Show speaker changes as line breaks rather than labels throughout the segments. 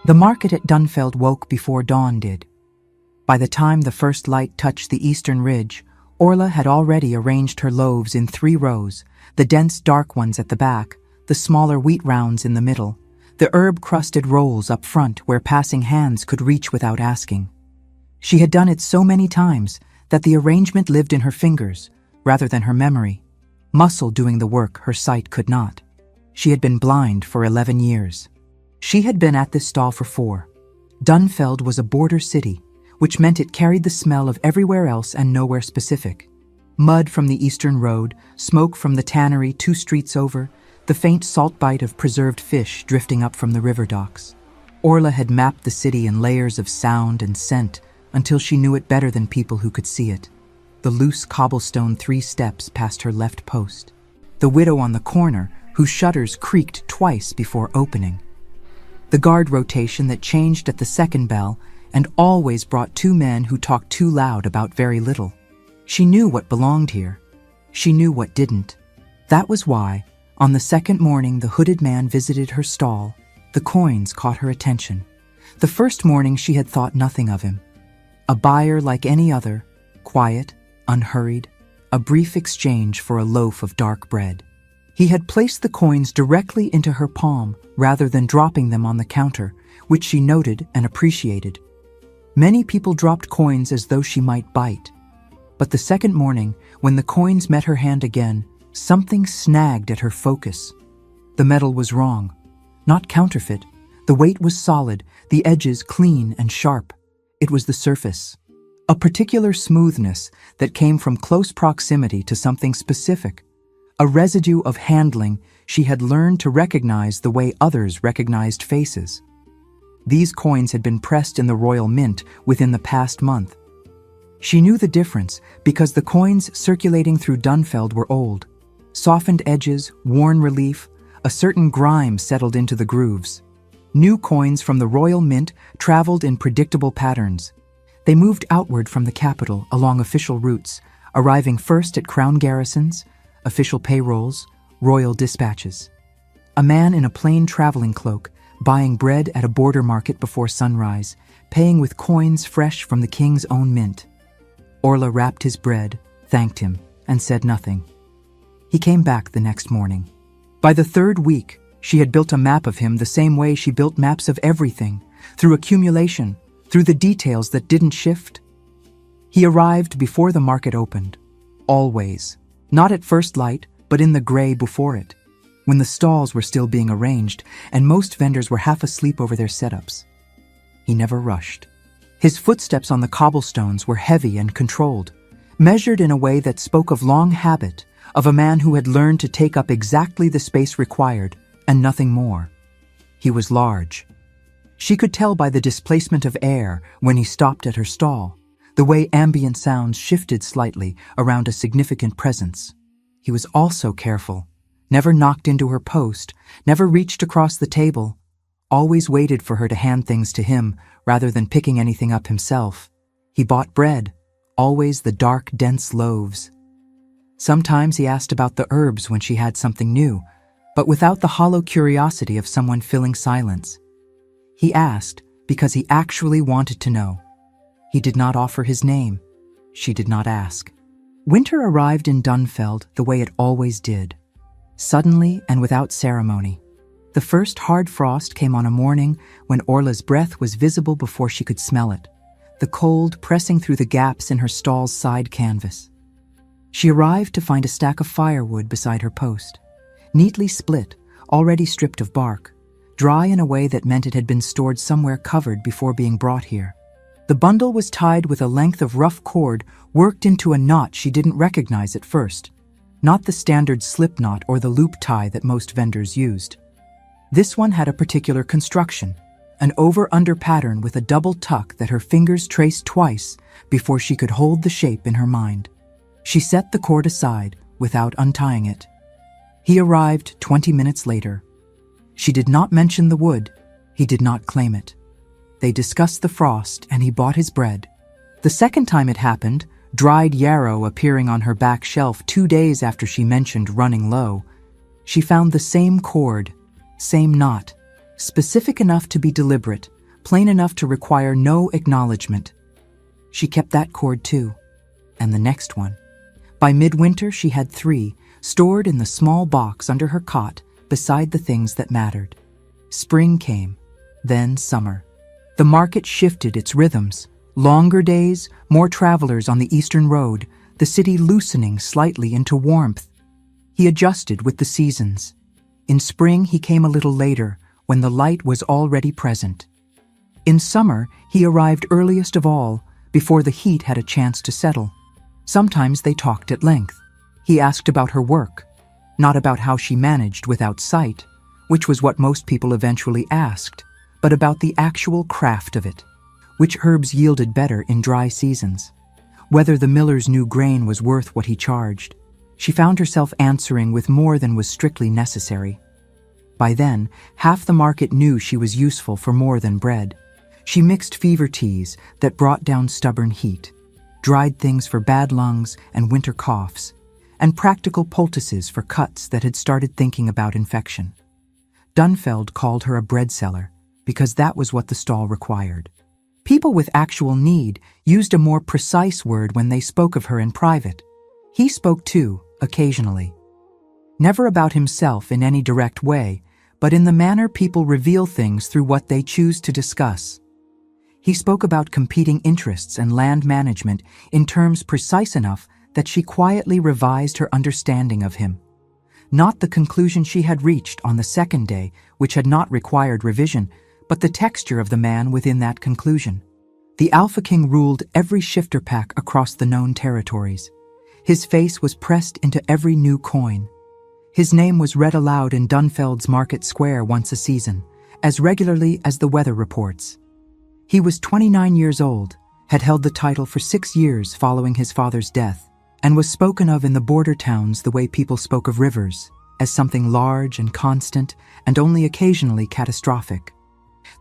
The market at Dunfeld woke before dawn did. By the time the first light touched the eastern ridge, Orla had already arranged her loaves in 3 rows, the dense dark ones at the back, the smaller wheat rounds in the middle, the herb-crusted rolls up front where passing hands could reach without asking. She had done it so many times that the arrangement lived in her fingers rather than her memory, muscle doing the work her sight could not. She had been blind for 11 years. She had been at this stall for 4. Dunfeld was a border city, which meant it carried the smell of everywhere else and nowhere specific. Mud from the eastern road, smoke from the tannery 2 streets over, the faint salt bite of preserved fish drifting up from the river docks. Orla had mapped the city in layers of sound and scent until she knew it better than people who could see it. The loose cobblestone 3 steps past her left post. The widow on the corner, whose shutters creaked twice before opening. The guard rotation that changed at the second bell and always brought 2 men who talked too loud about very little. She knew what belonged here. She knew what didn't. That was why, on the second morning the hooded man visited her stall, the coins caught her attention. The first morning she had thought nothing of him. A buyer like any other, quiet, unhurried, a brief exchange for a loaf of dark bread. He had placed the coins directly into her palm rather than dropping them on the counter, which she noted and appreciated. Many people dropped coins as though she might bite. But the second morning, when the coins met her hand again, something snagged at her focus. The metal was wrong. Not counterfeit. The weight was solid, the edges clean and sharp. It was the surface. A particular smoothness that came from close proximity to something specific. A residue of handling she had learned to recognize the way others recognized faces. These coins had been pressed in the Royal Mint within the past month. She knew the difference because the coins circulating through Dunfeld were old. Softened edges, worn relief, a certain grime settled into the grooves. New coins from the Royal Mint traveled in predictable patterns. They moved outward from the capital along official routes, arriving first at crown garrisons, official payrolls, royal dispatches. A man in a plain traveling cloak, buying bread at a border market before sunrise, paying with coins fresh from the king's own mint. Orla wrapped his bread, thanked him, and said nothing. He came back the next morning. By the 3rd week, she had built a map of him the same way she built maps of everything, through accumulation, through the details that didn't shift. He arrived before the market opened, always, not at first light, but in the gray before it, when the stalls were still being arranged and most vendors were half asleep over their setups. He never rushed. His footsteps on the cobblestones were heavy and controlled, measured in a way that spoke of long habit, of a man who had learned to take up exactly the space required and nothing more. He was large. She could tell by the displacement of air when he stopped at her stall, the way ambient sounds shifted slightly around a significant presence. He was also careful, never knocked into her post, never reached across the table, always waited for her to hand things to him rather than picking anything up himself. He bought bread, always the dark, dense loaves. Sometimes he asked about the herbs when she had something new, but without the hollow curiosity of someone filling silence. He asked because he actually wanted to know. He did not offer his name. She did not ask. Winter arrived in Dunfeld the way it always did, suddenly and without ceremony. The first hard frost came on a morning when Orla's breath was visible before she could smell it, the cold pressing through the gaps in her stall's side canvas. She arrived to find a stack of firewood beside her post, neatly split, already stripped of bark, dry in a way that meant it had been stored somewhere covered before being brought here. The bundle was tied with a length of rough cord worked into a knot she didn't recognize at first, not the standard slip knot or the loop tie that most vendors used. This one had a particular construction, an over-under pattern with a double tuck that her fingers traced twice before she could hold the shape in her mind. She set the cord aside without untying it. He arrived 20 minutes later. She did not mention the wood. He did not claim it. They discussed the frost and he bought his bread. The second time it happened, dried yarrow appearing on her back shelf 2 days after she mentioned running low, she found the same cord, same knot, specific enough to be deliberate, plain enough to require no acknowledgement. She kept that cord too, and the next one. By midwinter she had 3, stored in the small box under her cot beside the things that mattered. Spring came, then summer. The market shifted its rhythms. Longer days, more travelers on the eastern road, the city loosening slightly into warmth. He adjusted with the seasons. In spring he came a little later, when the light was already present. In summer he arrived earliest of all, before the heat had a chance to settle. Sometimes they talked at length. He asked about her work, not about how she managed without sight, which was what most people eventually asked, but about the actual craft of it. Which herbs yielded better in dry seasons? Whether the miller's new grain was worth what he charged? She found herself answering with more than was strictly necessary. By then, half the market knew she was useful for more than bread. She mixed fever teas that brought down stubborn heat, dried things for bad lungs and winter coughs, and practical poultices for cuts that had started thinking about infection. Dunfeld called her a bread seller because that was what the stall required. People with actual need used a more precise word when they spoke of her in private. He spoke too, occasionally. Never about himself in any direct way, but in the manner people reveal things through what they choose to discuss. He spoke about competing interests and land management in terms precise enough that she quietly revised her understanding of him. Not the conclusion she had reached on the second day, which had not required revision, but the texture of the man within that conclusion. The Alpha King ruled every shifter pack across the known territories. His face was pressed into every new coin. His name was read aloud in Dunfeld's market square once a season, as regularly as the weather reports. He was 29 years old, had held the title for 6 years following his father's death, and was spoken of in the border towns the way people spoke of rivers, as something large and constant and only occasionally catastrophic.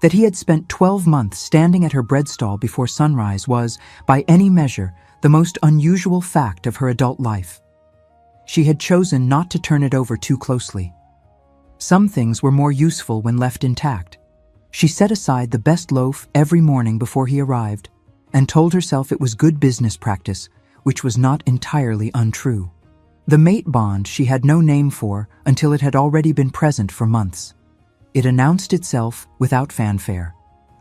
That he had spent 12 months standing at her bread stall before sunrise was, by any measure, the most unusual fact of her adult life. She had chosen not to turn it over too closely. Some things were more useful when left intact. She set aside the best loaf every morning before he arrived, and told herself it was good business practice, which was not entirely untrue. The mate bond she had no name for until it had already been present for months. It announced itself without fanfare.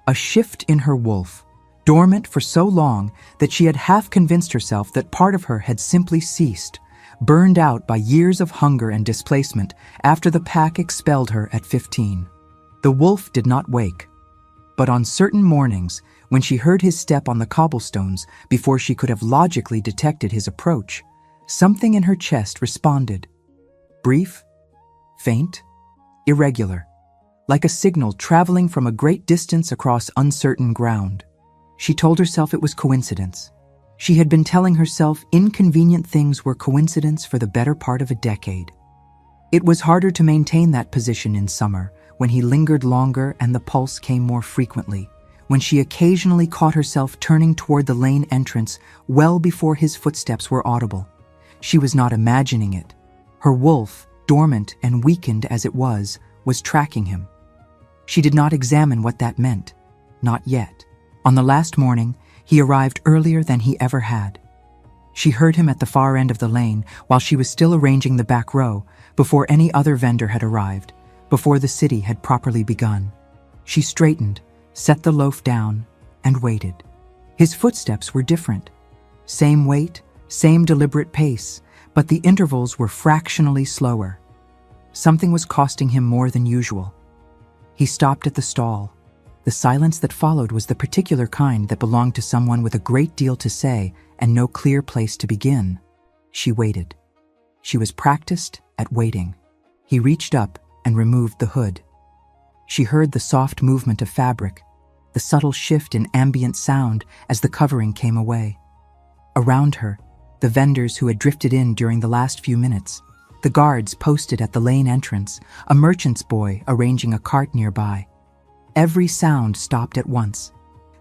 A shift in her wolf, dormant for so long that she had half convinced herself that part of her had simply ceased, burned out by years of hunger and displacement after the pack expelled her at 15. The wolf did not wake, but on certain mornings, when she heard his step on the cobblestones before she could have logically detected his approach, something in her chest responded. Brief, faint, irregular, like a signal traveling from a great distance across uncertain ground. She told herself it was coincidence. She had been telling herself inconvenient things were coincidence for the better part of a decade. It was harder to maintain that position in summer, when he lingered longer and the pulse came more frequently, when she occasionally caught herself turning toward the lane entrance well before his footsteps were audible. She was not imagining it. Her wolf, dormant and weakened as it was tracking him. She did not examine what that meant. Not yet. On the last morning, he arrived earlier than he ever had. She heard him at the far end of the lane while she was still arranging the back row, before any other vendor had arrived, before the city had properly begun. She straightened, set the loaf down, and waited. His footsteps were different. Same weight, same deliberate pace, but the intervals were fractionally slower. Something was costing him more than usual. He stopped at the stall. The silence that followed was the particular kind that belonged to someone with a great deal to say and no clear place to begin. She waited. She was practiced at waiting. He reached up and removed the hood. She heard the soft movement of fabric, the subtle shift in ambient sound as the covering came away. Around her, the vendors who had drifted in during the last few minutes, the guards posted at the lane entrance, a merchant's boy arranging a cart nearby. Every sound stopped at once.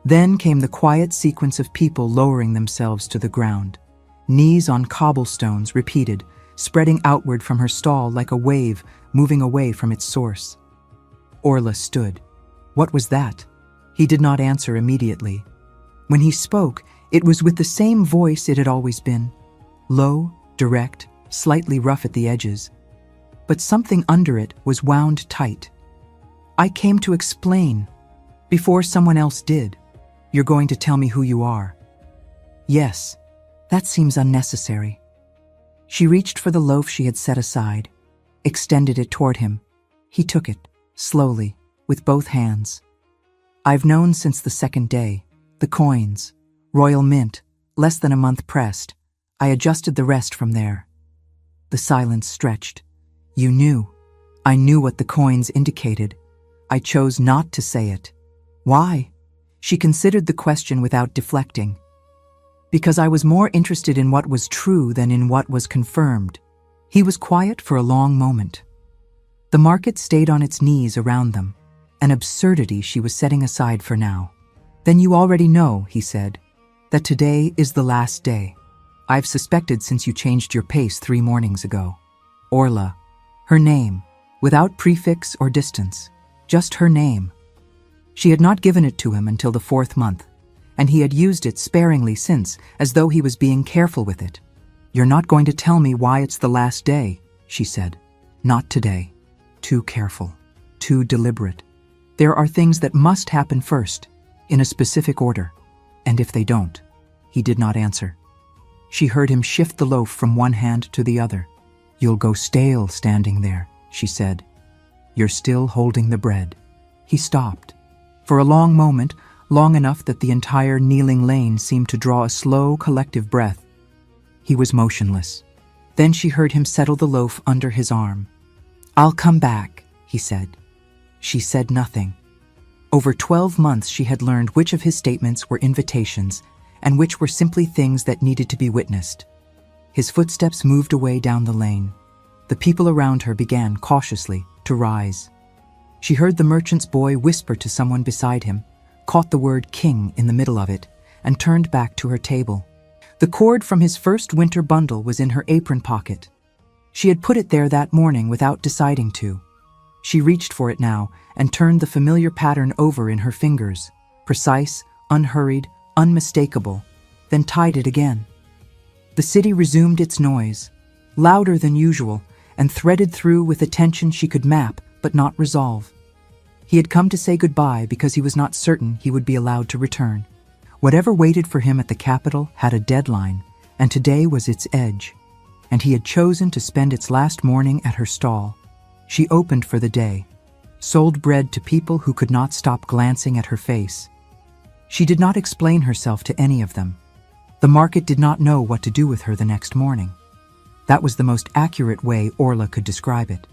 Then came the quiet sequence of people lowering themselves to the ground. Knees on cobblestones repeated, spreading outward from her stall like a wave moving away from its source. Orla stood. What was that? He did not answer immediately. When he spoke, it was with the same voice it had always been. Low, direct, slightly rough at the edges. But something under it was wound tight. I came to explain. Before someone else did. You're going to tell me who you are. Yes, that seems unnecessary. She reached for the loaf she had set aside, extended it toward him. He took it, slowly, with both hands. I've known since the second day. The coins, Royal Mint, less than a month pressed. I adjusted the rest from there. The silence stretched. You knew. I knew what the coins indicated. I chose not to say it. Why? She considered the question without deflecting. Because I was more interested in what was true than in what was confirmed. He was quiet for a long moment. The market stayed on its knees around them, an absurdity she was setting aside for now. Then you already know, he said, that today is the last day. I've suspected since you changed your pace 3 mornings ago. Orla, her name, without prefix or distance, just her name. She had not given it to him until the 4th month, and he had used it sparingly since, as though he was being careful with it. You're not going to tell me why it's the last day, she said. Not today. Too careful. Too deliberate. There are things that must happen first, in a specific order, and if they don't, he did not answer. She heard him shift the loaf from one hand to the other. You'll go stale standing there, she said. You're still holding the bread. He stopped. For a long moment, long enough that the entire kneeling lane seemed to draw a slow, collective breath. He was motionless. Then she heard him settle the loaf under his arm. I'll come back, he said. She said nothing. Over 12 months she had learned which of his statements were invitations and which were simply things that needed to be witnessed. His footsteps moved away down the lane. The people around her began, cautiously, to rise. She heard the merchant's boy whisper to someone beside him, caught the word king in the middle of it, and turned back to her table. The cord from his first winter bundle was in her apron pocket. She had put it there that morning without deciding to. She reached for it now and turned the familiar pattern over in her fingers, precise, unhurried, unmistakable, then tied it again. The city resumed its noise, louder than usual, and threaded through with a tension she could map but not resolve. He had come to say goodbye because he was not certain he would be allowed to return. Whatever waited for him at the capital had a deadline, and today was its edge, and he had chosen to spend its last morning at her stall. She opened for the day, sold bread to people who could not stop glancing at her face. She did not explain herself to any of them. The market did not know what to do with her the next morning. That was the most accurate way Orla could describe it.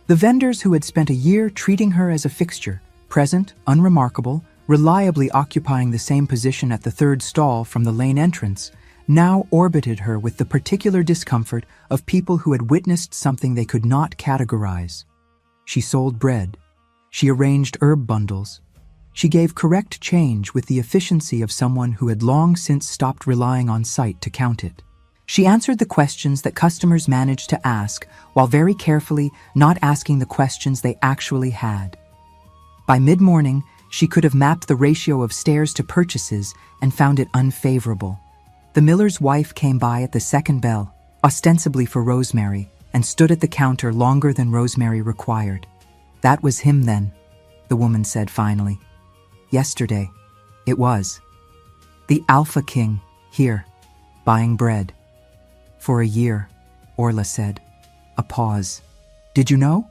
The vendors who had spent a year treating her as a fixture, present, unremarkable, reliably occupying the same position at the 3rd stall from the lane entrance, now orbited her with the particular discomfort of people who had witnessed something they could not categorize. She sold bread. She arranged herb bundles. She gave correct change with the efficiency of someone who had long since stopped relying on sight to count it. She answered the questions that customers managed to ask, while very carefully not asking the questions they actually had. By mid-morning, she could have mapped the ratio of stares to purchases and found it unfavorable. The miller's wife came by at the 2nd bell, ostensibly for Rosemary, and stood at the counter longer than Rosemary required. That was him then, the woman said finally. Yesterday, it was. The Alpha King, here, buying bread. For a year, Orla said. A pause. Did you know?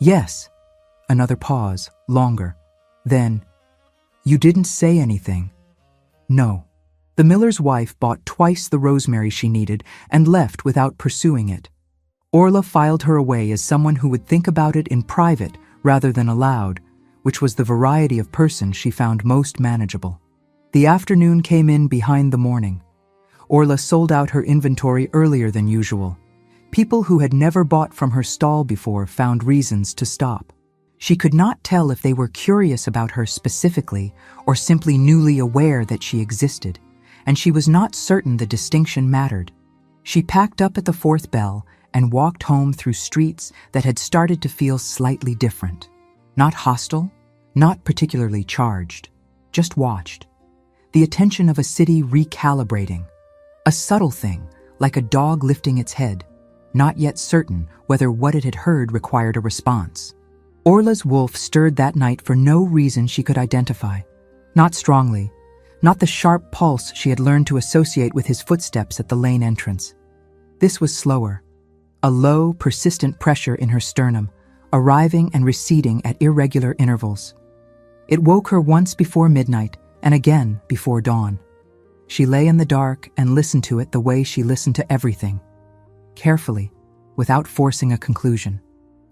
Yes. Another pause, longer. Then, you didn't say anything. No. The miller's wife bought twice the rosemary she needed and left without pursuing it. Orla filed her away as someone who would think about it in private rather than aloud, which was the variety of person she found most manageable. The afternoon came in behind the morning. Orla sold out her inventory earlier than usual. People who had never bought from her stall before found reasons to stop. She could not tell if they were curious about her specifically or simply newly aware that she existed, and she was not certain the distinction mattered. She packed up at the 4th bell and walked home through streets that had started to feel slightly different. Not hostile, not particularly charged. just watched. The attention of a city recalibrating. A subtle thing, like a dog lifting its head, not yet certain whether what it had heard required a response. Orla's wolf stirred that night for no reason she could identify. Not strongly, not the sharp pulse she had learned to associate with his footsteps at the lane entrance. This was slower, a low, persistent pressure in her sternum, arriving and receding at irregular intervals. It woke her once before midnight and again before dawn. She lay in the dark and listened to it the way she listened to everything, carefully, without forcing a conclusion.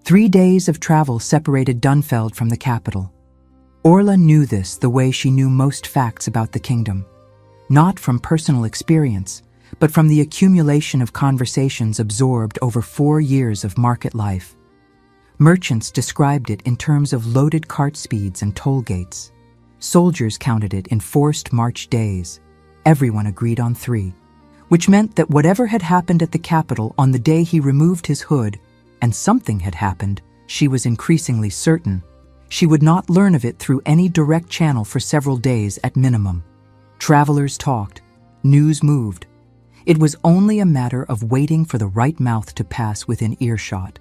3 days of travel separated Dunfeld from the capital. Orla knew this the way she knew most facts about the kingdom, not from personal experience, but from the accumulation of conversations absorbed over 4 years of market life. Merchants described it in terms of loaded cart speeds and toll gates. Soldiers counted it in forced march days. Everyone agreed on 3, which meant that whatever had happened at the capital on the day he removed his hood, and something had happened, she was increasingly certain, she would not learn of it through any direct channel for several days at minimum. Travelers talked, news moved. It was only a matter of waiting for the right mouth to pass within earshot.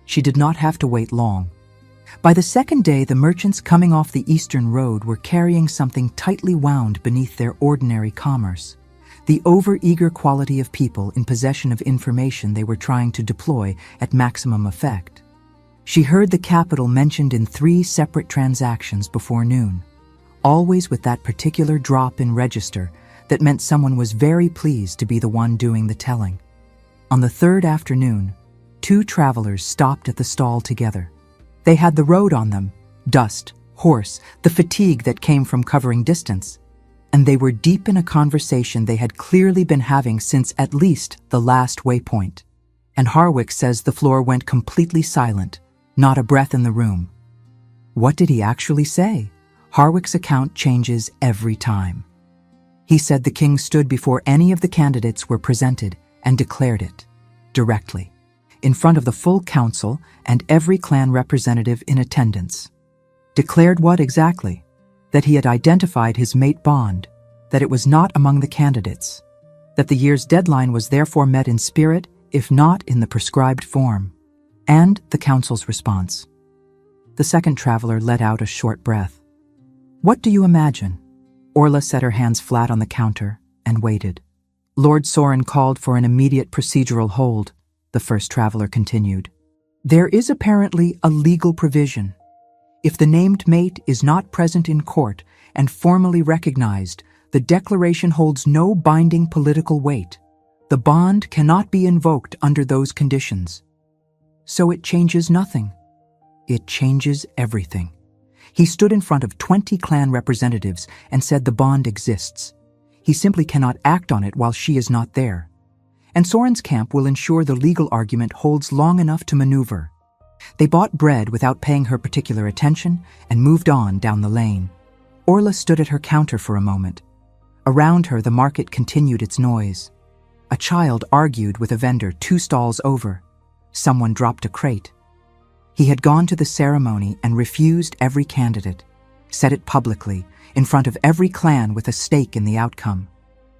She did not have to wait long. By the second day, the merchants coming off the eastern road were carrying something tightly wound beneath their ordinary commerce. The over-eager quality of people in possession of information they were trying to deploy at maximum effect. She heard the capital mentioned in 3 separate transactions before noon, always with that particular drop in register that meant someone was very pleased to be the one doing the telling. On the 3rd afternoon, 2 travelers stopped at the stall together. They had the road on them, dust, horse, the fatigue that came from covering distance, and they were deep in a conversation they had clearly been having since at least the last waypoint. And Harwick says the floor went completely silent, not a breath in the room. What did he actually say? Harwick's account changes every time. He said the king stood before any of the candidates were presented and declared it, directly, in front of the full council and every clan representative in attendance. Declared what exactly? That he had identified his mate Bond, that it was not among the candidates, that the year's deadline was therefore met in spirit, if not in the prescribed form, and the council's response. The second traveler let out a short breath. What do you imagine? Orla set her hands flat on the counter and waited. Lord Soren called for an immediate procedural hold, the first traveler continued. There is apparently a legal provision. If the named mate is not present in court and formally recognized, the declaration holds no binding political weight. The bond cannot be invoked under those conditions. So it changes nothing. It changes everything. He stood in front of 20 clan representatives and said the bond exists. He simply cannot act on it while she is not there. And Soren's camp will ensure the legal argument holds long enough to maneuver. They bought bread without paying her particular attention and moved on down the lane. Orla stood at her counter for a moment. Around her, the market continued its noise. A child argued with a vendor 2 stalls over. Someone dropped a crate. He had gone to the ceremony and refused every candidate, said it publicly, in front of every clan with a stake in the outcome.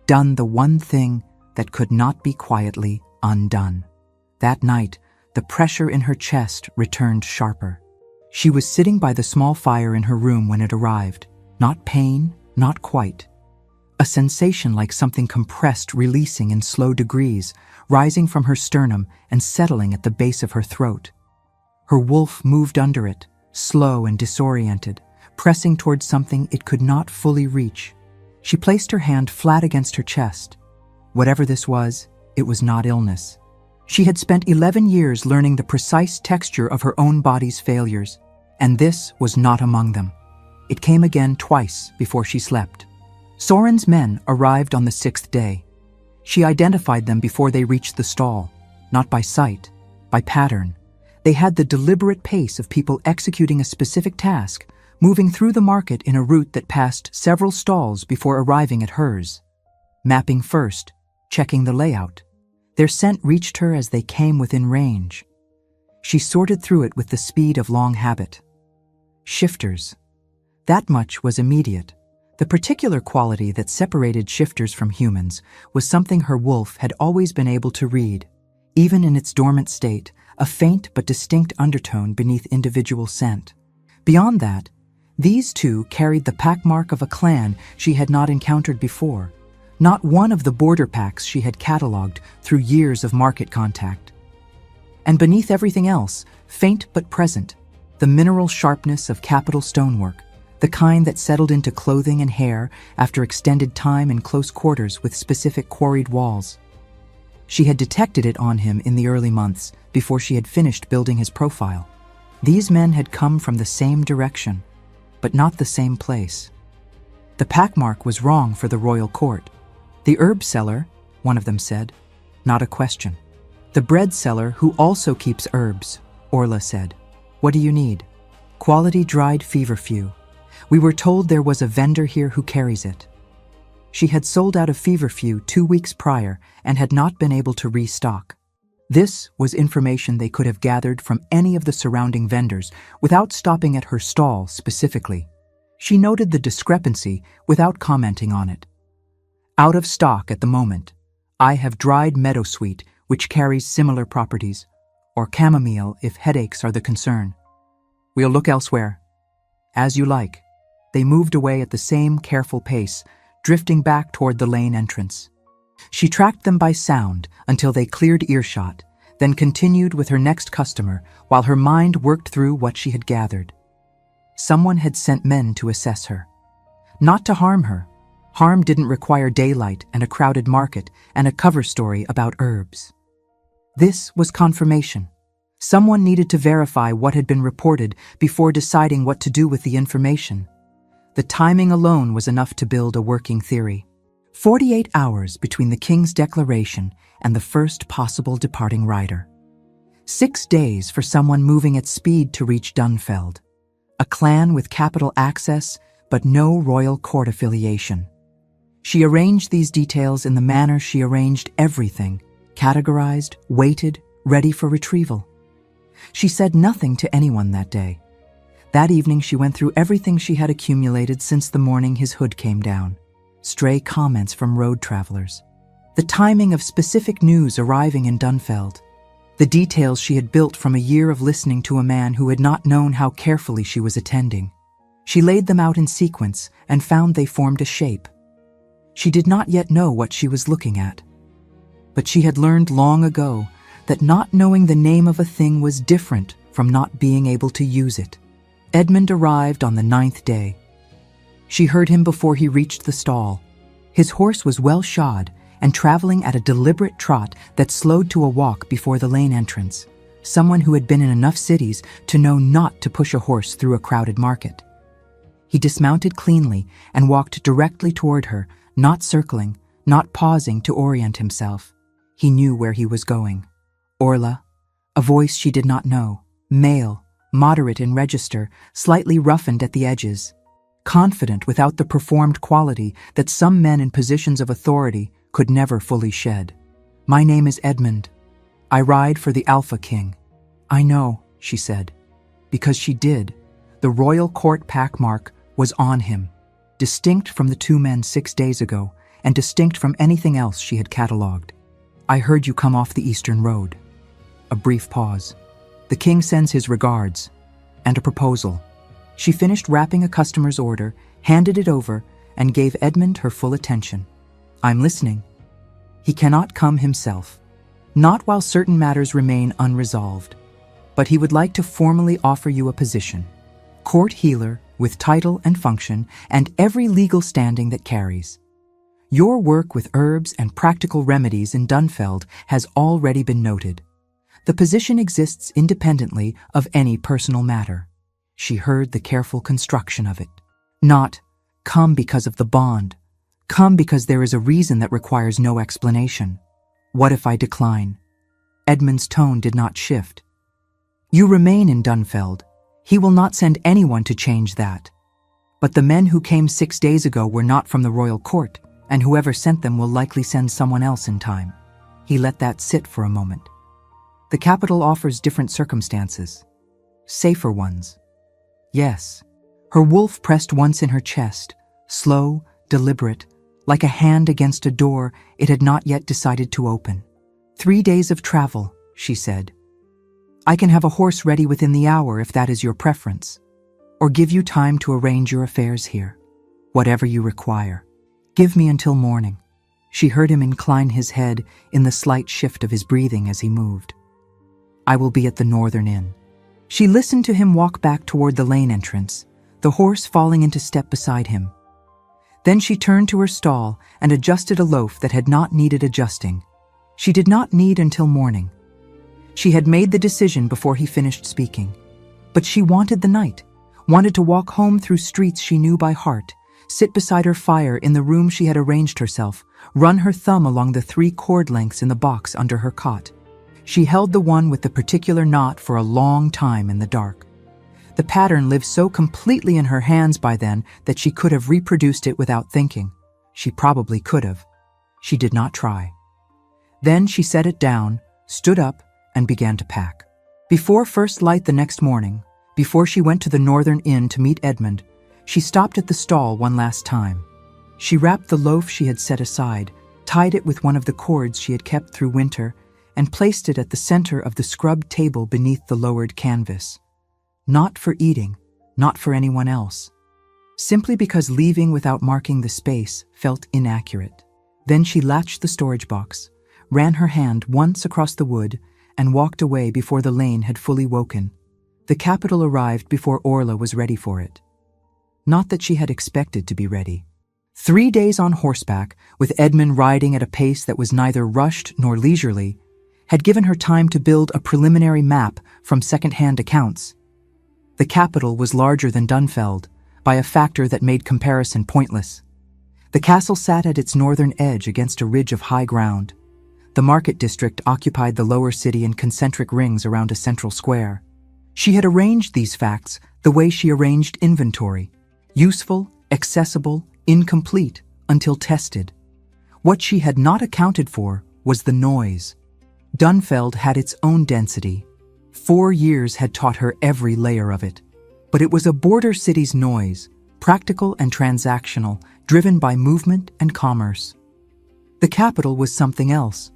Done the one thing that could not be quietly undone. That night, the pressure in her chest returned sharper. She was sitting by the small fire in her room when it arrived. Not pain, not quite. A sensation like something compressed releasing in slow degrees, rising from her sternum and settling at the base of her throat. Her wolf moved under it, slow and disoriented, pressing towards something it could not fully reach. She placed her hand flat against her chest. Whatever this was, it was not illness. She had spent 11 years learning the precise texture of her own body's failures, and this was not among them. It came again twice before she slept. Soren's men arrived on the 6th day. She identified them before they reached the stall, not by sight, by pattern. They had the deliberate pace of people executing a specific task, moving through the market in a route that passed several stalls before arriving at hers. Mapping first, checking the layout. Their scent reached her as they came within range. She sorted through it with the speed of long habit. Shifters. That much was immediate. The particular quality that separated shifters from humans was something her wolf had always been able to read, even in its dormant state, a faint but distinct undertone beneath individual scent. Beyond that, these two carried the pack mark of a clan she had not encountered before, not one of the border packs she had catalogued through years of market contact. And beneath everything else, faint but present, the mineral sharpness of capital stonework, the kind that settled into clothing and hair after extended time in close quarters with specific quarried walls. She had detected it on him in the early months before she had finished building his profile. These men had come from the same direction, but not the same place. The pack mark was wrong for the royal court. The herb seller, one of them said. Not a question. The bread seller who also keeps herbs, Orla said. What do you need? Quality dried feverfew. We were told there was a vendor here who carries it. She had sold out of feverfew 2 weeks prior and had not been able to restock. This was information they could have gathered from any of the surrounding vendors without stopping at her stall specifically. She noted the discrepancy without commenting on it. Out of stock at the moment. I have dried meadowsweet, which carries similar properties, or chamomile if headaches are the concern. We'll look elsewhere. As you like. They moved away at the same careful pace, drifting back toward the lane entrance. She tracked them by sound until they cleared earshot, then continued with her next customer while her mind worked through what she had gathered. Someone had sent men to assess her. Not to harm her. Harm didn't require daylight and a crowded market and a cover story about herbs. This was confirmation. Someone needed to verify what had been reported before deciding what to do with the information. The timing alone was enough to build a working theory. 48 hours between the king's declaration and the first possible departing rider. 6 days for someone moving at speed to reach Dunfeld. A clan with capital access, but no royal court affiliation. She arranged these details in the manner she arranged everything, categorized, weighted, ready for retrieval. She said nothing to anyone that day. That evening she went through everything she had accumulated since the morning his hood came down. Stray comments from road travelers. The timing of specific news arriving in Dunfeld. The details she had built from a year of listening to a man who had not known how carefully she was attending. She laid them out in sequence and found they formed a shape. She did not yet know what she was looking at. But she had learned long ago that not knowing the name of a thing was different from not being able to use it. Edmund arrived on the 9th day. She heard him before he reached the stall. His horse was well shod and traveling at a deliberate trot that slowed to a walk before the lane entrance, someone who had been in enough cities to know not to push a horse through a crowded market. He dismounted cleanly and walked directly toward her, not circling, not pausing to orient himself. He knew where he was going. Orla, a voice she did not know, male, moderate in register, slightly roughened at the edges, confident without the performed quality that some men in positions of authority could never fully shed. My name is Edmund. I ride for the Alpha King. I know, she said. Because she did. The royal court pack mark was on him, distinct from the 2 men 6 days ago, and distinct from anything else she had catalogued. I heard you come off the Eastern Road. A brief pause. The king sends his regards. And a proposal. She finished wrapping a customer's order, handed it over, and gave Edmund her full attention. I'm listening. He cannot come himself. Not while certain matters remain unresolved. But he would like to formally offer you a position. Court healer with title and function and every legal standing that carries. Your work with herbs and practical remedies in Dunfeld has already been noted. The position exists independently of any personal matter. She heard the careful construction of it. Not, come because of the bond. Come because there is a reason that requires no explanation. What if I decline? Edmund's tone did not shift. You remain in Dunfeld. He will not send anyone to change that. But the men who came 6 days ago were not from the royal court, and whoever sent them will likely send someone else in time. He let that sit for a moment. The capital offers different circumstances. Safer ones. Yes. Her wolf pressed once in her chest, slow, deliberate, like a hand against a door it had not yet decided to open. 3 days of travel, she said. I can have a horse ready within the hour if that is your preference, or give you time to arrange your affairs here. Whatever you require. Give me until morning. She heard him incline his head in the slight shift of his breathing as he moved. I will be at the Northern Inn. She listened to him walk back toward the lane entrance, the horse falling into step beside him. Then she turned to her stall and adjusted a loaf that had not needed adjusting. She did not need until morning. She had made the decision before he finished speaking. But she wanted the night, wanted to walk home through streets she knew by heart, sit beside her fire in the room she had arranged herself, run her thumb along the 3 cord lengths in the box under her cot. She held the one with the particular knot for a long time in the dark. The pattern lived so completely in her hands by then that she could have reproduced it without thinking. She probably could have. She did not try. Then she set it down, stood up, and began to pack. Before first light the next morning, before she went to the Northern Inn to meet Edmund, she stopped at the stall one last time. She wrapped the loaf she had set aside, tied it with one of the cords she had kept through winter, and placed it at the center of the scrubbed table beneath the lowered canvas. Not for eating, not for anyone else. Simply because leaving without marking the space felt inaccurate. Then she latched the storage box, ran her hand once across the wood, and walked away before the lane had fully woken. The capital arrived before Orla was ready for it. Not that she had expected to be ready. 3 days on horseback, with Edmund riding at a pace that was neither rushed nor leisurely, had given her time to build a preliminary map from second-hand accounts. The capital was larger than Dunfeld, by a factor that made comparison pointless. The castle sat at its northern edge against a ridge of high ground. The market district occupied the lower city in concentric rings around a central square. She had arranged these facts the way she arranged inventory: useful, accessible, incomplete, until tested. What she had not accounted for was the noise. Dunfeld had its own density. 4 years had taught her every layer of it. But it was a border city's noise, practical and transactional, driven by movement and commerce. The capital was something else.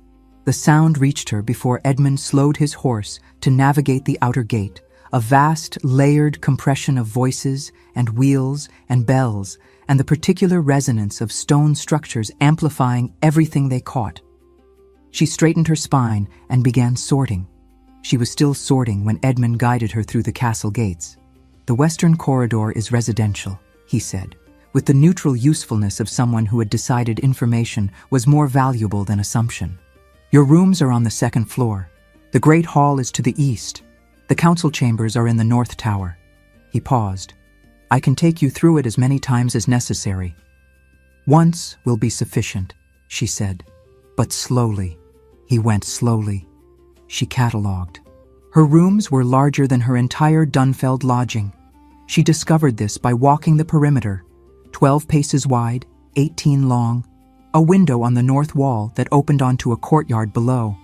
The sound reached her before Edmund slowed his horse to navigate the outer gate, a vast, layered compression of voices and wheels and bells, and the particular resonance of stone structures amplifying everything they caught. She straightened her spine and began sorting. She was still sorting when Edmund guided her through the castle gates. The western corridor is residential, he said, with the neutral usefulness of someone who had decided information was more valuable than assumption. Your rooms are on the 2nd floor. The great hall is to the east. The council chambers are in the north tower. He paused. I can take you through it as many times as necessary. Once will be sufficient, she said. But slowly. He went slowly. She catalogued. Her rooms were larger than her entire Dunfeld lodging. She discovered this by walking the perimeter, 12 paces wide, 18 long, a window on the north wall that opened onto a courtyard below.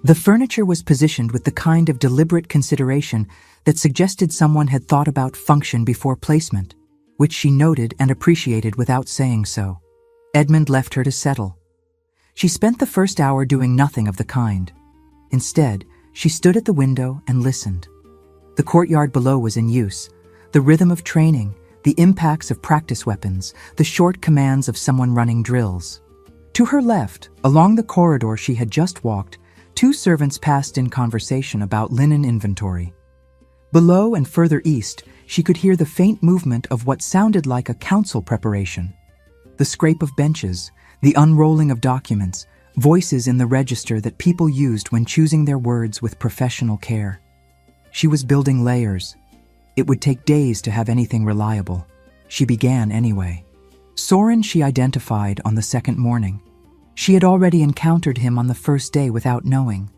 The furniture was positioned with the kind of deliberate consideration that suggested someone had thought about function before placement, which she noted and appreciated without saying so. Edmund left her to settle. She spent the first hour doing nothing of the kind. Instead, she stood at the window and listened. The courtyard below was in use. The rhythm of training, the impacts of practice weapons, the short commands of someone running drills. To her left, along the corridor she had just walked, 2 servants passed in conversation about linen inventory. Below and further east, she could hear the faint movement of what sounded like a council preparation. The scrape of benches, the unrolling of documents, voices in the register that people used when choosing their words with professional care. She was building layers. It would take days to have anything reliable. She began anyway. Soren she identified on the 2nd morning. She had already encountered him on the first day without knowing.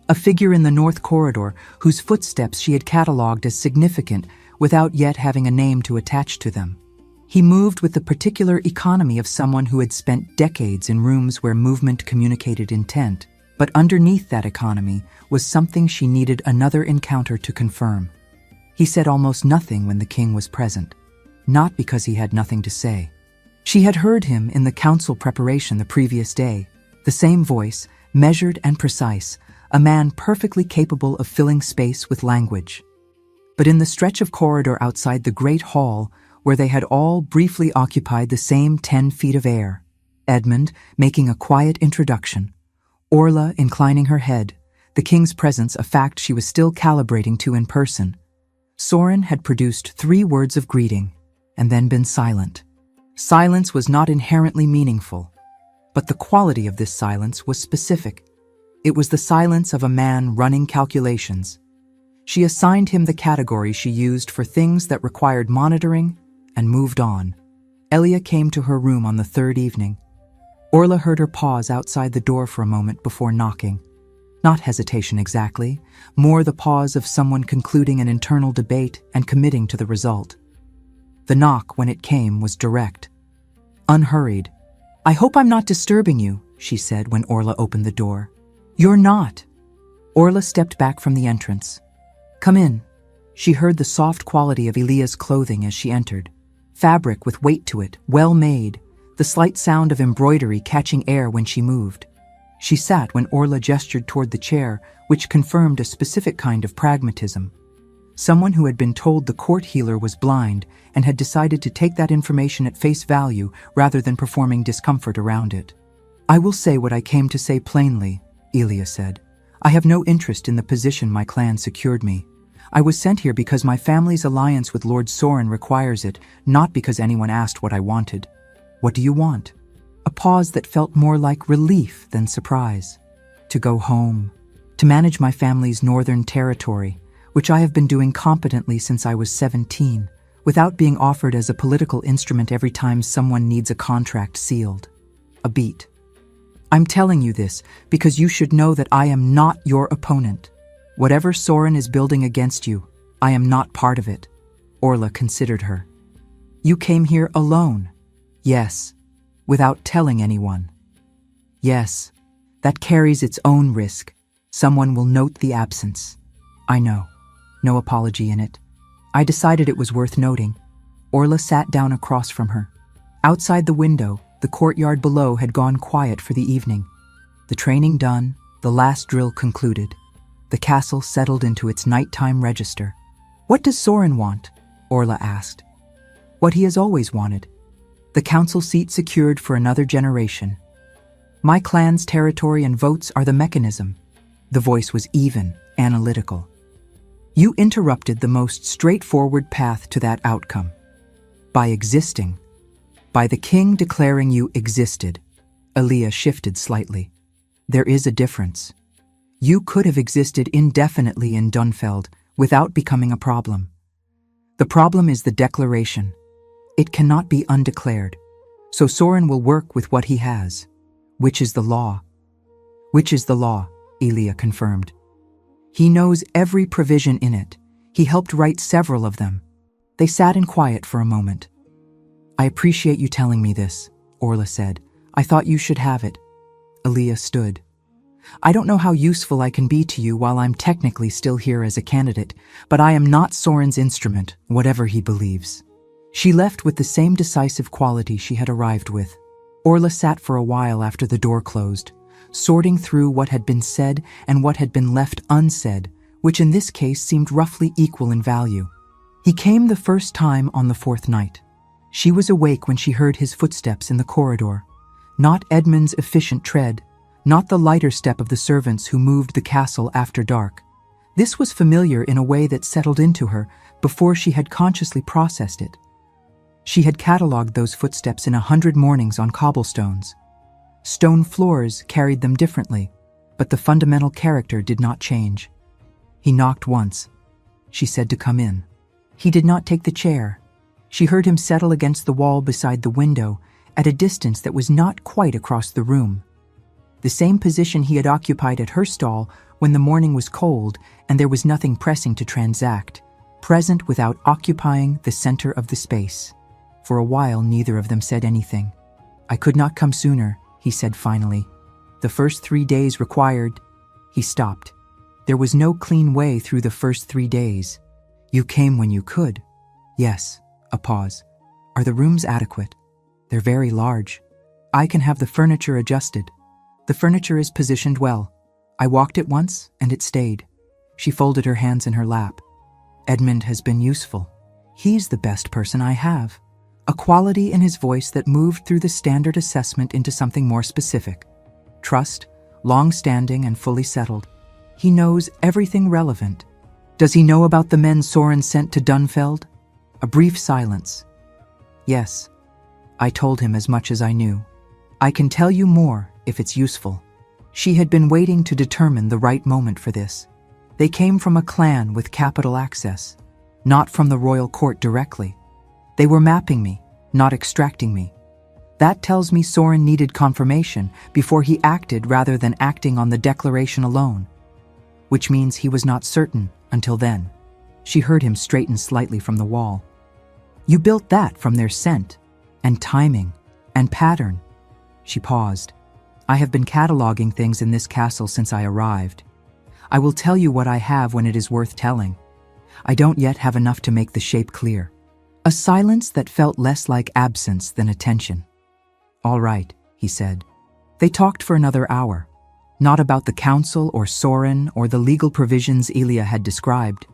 A figure in the north corridor whose footsteps she had catalogued as significant without yet having a name to attach to them. He moved with the particular economy of someone who had spent decades in rooms where movement communicated intent, but underneath that economy was something she needed another encounter to confirm. He said almost nothing when the king was present. not because he had nothing to say. She had heard him in the council preparation the previous day, the same voice, measured and precise, a man perfectly capable of filling space with language. But in the stretch of corridor outside the great hall, where they had all briefly occupied the same 10 feet of air, Edmund making a quiet introduction, Orla inclining her head, the king's presence a fact she was still calibrating to in person, Soren had produced 3 words of greeting, and then been silent. Silence was not inherently meaningful, but the quality of this silence was specific. It was the silence of a man running calculations. She assigned him the category she used for things that required monitoring and moved on. Elia came to her room on the 3rd evening. Orla heard her pause outside the door for a moment before knocking. Not hesitation exactly, more the pause of someone concluding an internal debate and committing to the result. The knock, when it came, was direct, unhurried. "I hope I'm not disturbing you," she said when Orla opened the door. "You're not." Orla stepped back from the entrance. "Come in." She heard the soft quality of Elia's clothing as she entered. Fabric with weight to it, well made, the slight sound of embroidery catching air when she moved. She sat when Orla gestured toward the chair, which confirmed a specific kind of pragmatism. Someone who had been told the court healer was blind and had decided to take that information at face value rather than performing discomfort around it. "I will say what I came to say plainly," Elia said. "I have no interest in the position my clan secured me. I was sent here because my family's alliance with Lord Soren requires it, not because anyone asked what I wanted." "What do you want?" A pause that felt more like relief than surprise. "To go home. To manage my family's northern territory, which I have been doing competently since I was 17, without being offered as a political instrument every time someone needs a contract sealed." A beat. "I'm telling you this because you should know that I am not your opponent. Whatever Soren is building against you, I am not part of it." Orla considered her. "You came here alone." "Yes. Without telling anyone." "Yes. That carries its own risk. Someone will note the absence." "I know. No apology in it. I decided it was worth noting." Orla sat down across from her. Outside the window, the courtyard below had gone quiet for the evening. The training done, the last drill concluded. The castle settled into its nighttime register. "What does Soren want?" Orla asked. "What he has always wanted. The council seat secured for another generation. My clan's territory and votes are the mechanism." The voice was even, analytical. "You interrupted the most straightforward path to that outcome. By existing. By the king declaring you existed." Elia shifted slightly. "There is a difference. You could have existed indefinitely in Dunfeld without becoming a problem. The problem is the declaration. It cannot be undeclared. So Soren will work with what he has. Which is the law." "Which is the law," Elia confirmed. "He knows every provision in it. He helped write several of them." They sat in quiet for a moment. "I appreciate you telling me this," Orla said. "I thought you should have it." Elia stood. "I don't know how useful I can be to you while I'm technically still here as a candidate, but I am not Soren's instrument, whatever he believes." She left with the same decisive quality she had arrived with. Orla sat for a while after the door closed, sorting through what had been said and what had been left unsaid, which in this case seemed roughly equal in value. He came the first time on the 4th night. She was awake when she heard his footsteps in the corridor. Not Edmund's efficient tread, not the lighter step of the servants who moved the castle after dark. This was familiar in a way that settled into her before she had consciously processed it. She had catalogued those footsteps in 100 mornings on cobblestones. Stone floors carried them differently, but the fundamental character did not change. He knocked once. She said to come in. He did not take the chair. She heard him settle against the wall beside the window, at a distance that was not quite across the room. The same position he had occupied at her stall when the morning was cold and there was nothing pressing to transact, present without occupying the center of the space. For a while, neither of them said anything. "I could not come sooner," he said finally. "The first 3 days required—" He stopped. There was no clean way through the first 3 days. "You came when you could." "Yes." A pause. Are the rooms adequate? They're very large. I can have the furniture adjusted. The furniture is positioned well. I walked it once, and it stayed. She folded her hands in her lap. Edmund has been useful. He's the best person I have. A quality in his voice that moved through the standard assessment into something more specific. Trust, long-standing and fully settled. He knows everything relevant. Does he know about the men Soren sent to Dunfeld? A brief silence. Yes. I told him as much as I knew. I can tell you more if it's useful. She had been waiting to determine the right moment for this. They came from a clan with capital access, not from the royal court directly. They were mapping me, not extracting me. That tells me Soren needed confirmation before he acted rather than acting on the declaration alone, which means he was not certain until then. She heard him straighten slightly from the wall. You built that from their scent, and timing, and pattern. She paused. I have been cataloging things in this castle since I arrived. I will tell you what I have when it is worth telling. I don't yet have enough to make the shape clear. A silence that felt less like absence than attention. All right, he said. They talked for another hour. Not about the council or Soren or the legal provisions Elia had described.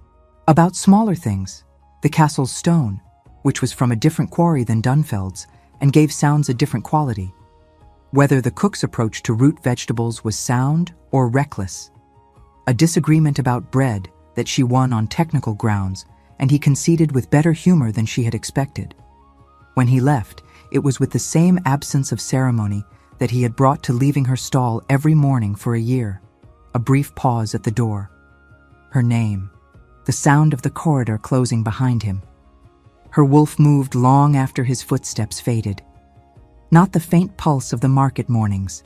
About smaller things. The castle's stone, which was from a different quarry than Dunfeld's and gave sounds a different quality. Whether the cook's approach to root vegetables was sound or reckless. A disagreement about bread that she won on technical grounds, and he conceded with better humor than she had expected. When he left, it was with the same absence of ceremony that he had brought to leaving her stall every morning for a year. A brief pause at the door. Her name. The sound of the corridor closing behind him. Her wolf moved long after his footsteps faded. Not the faint pulse of the market mornings.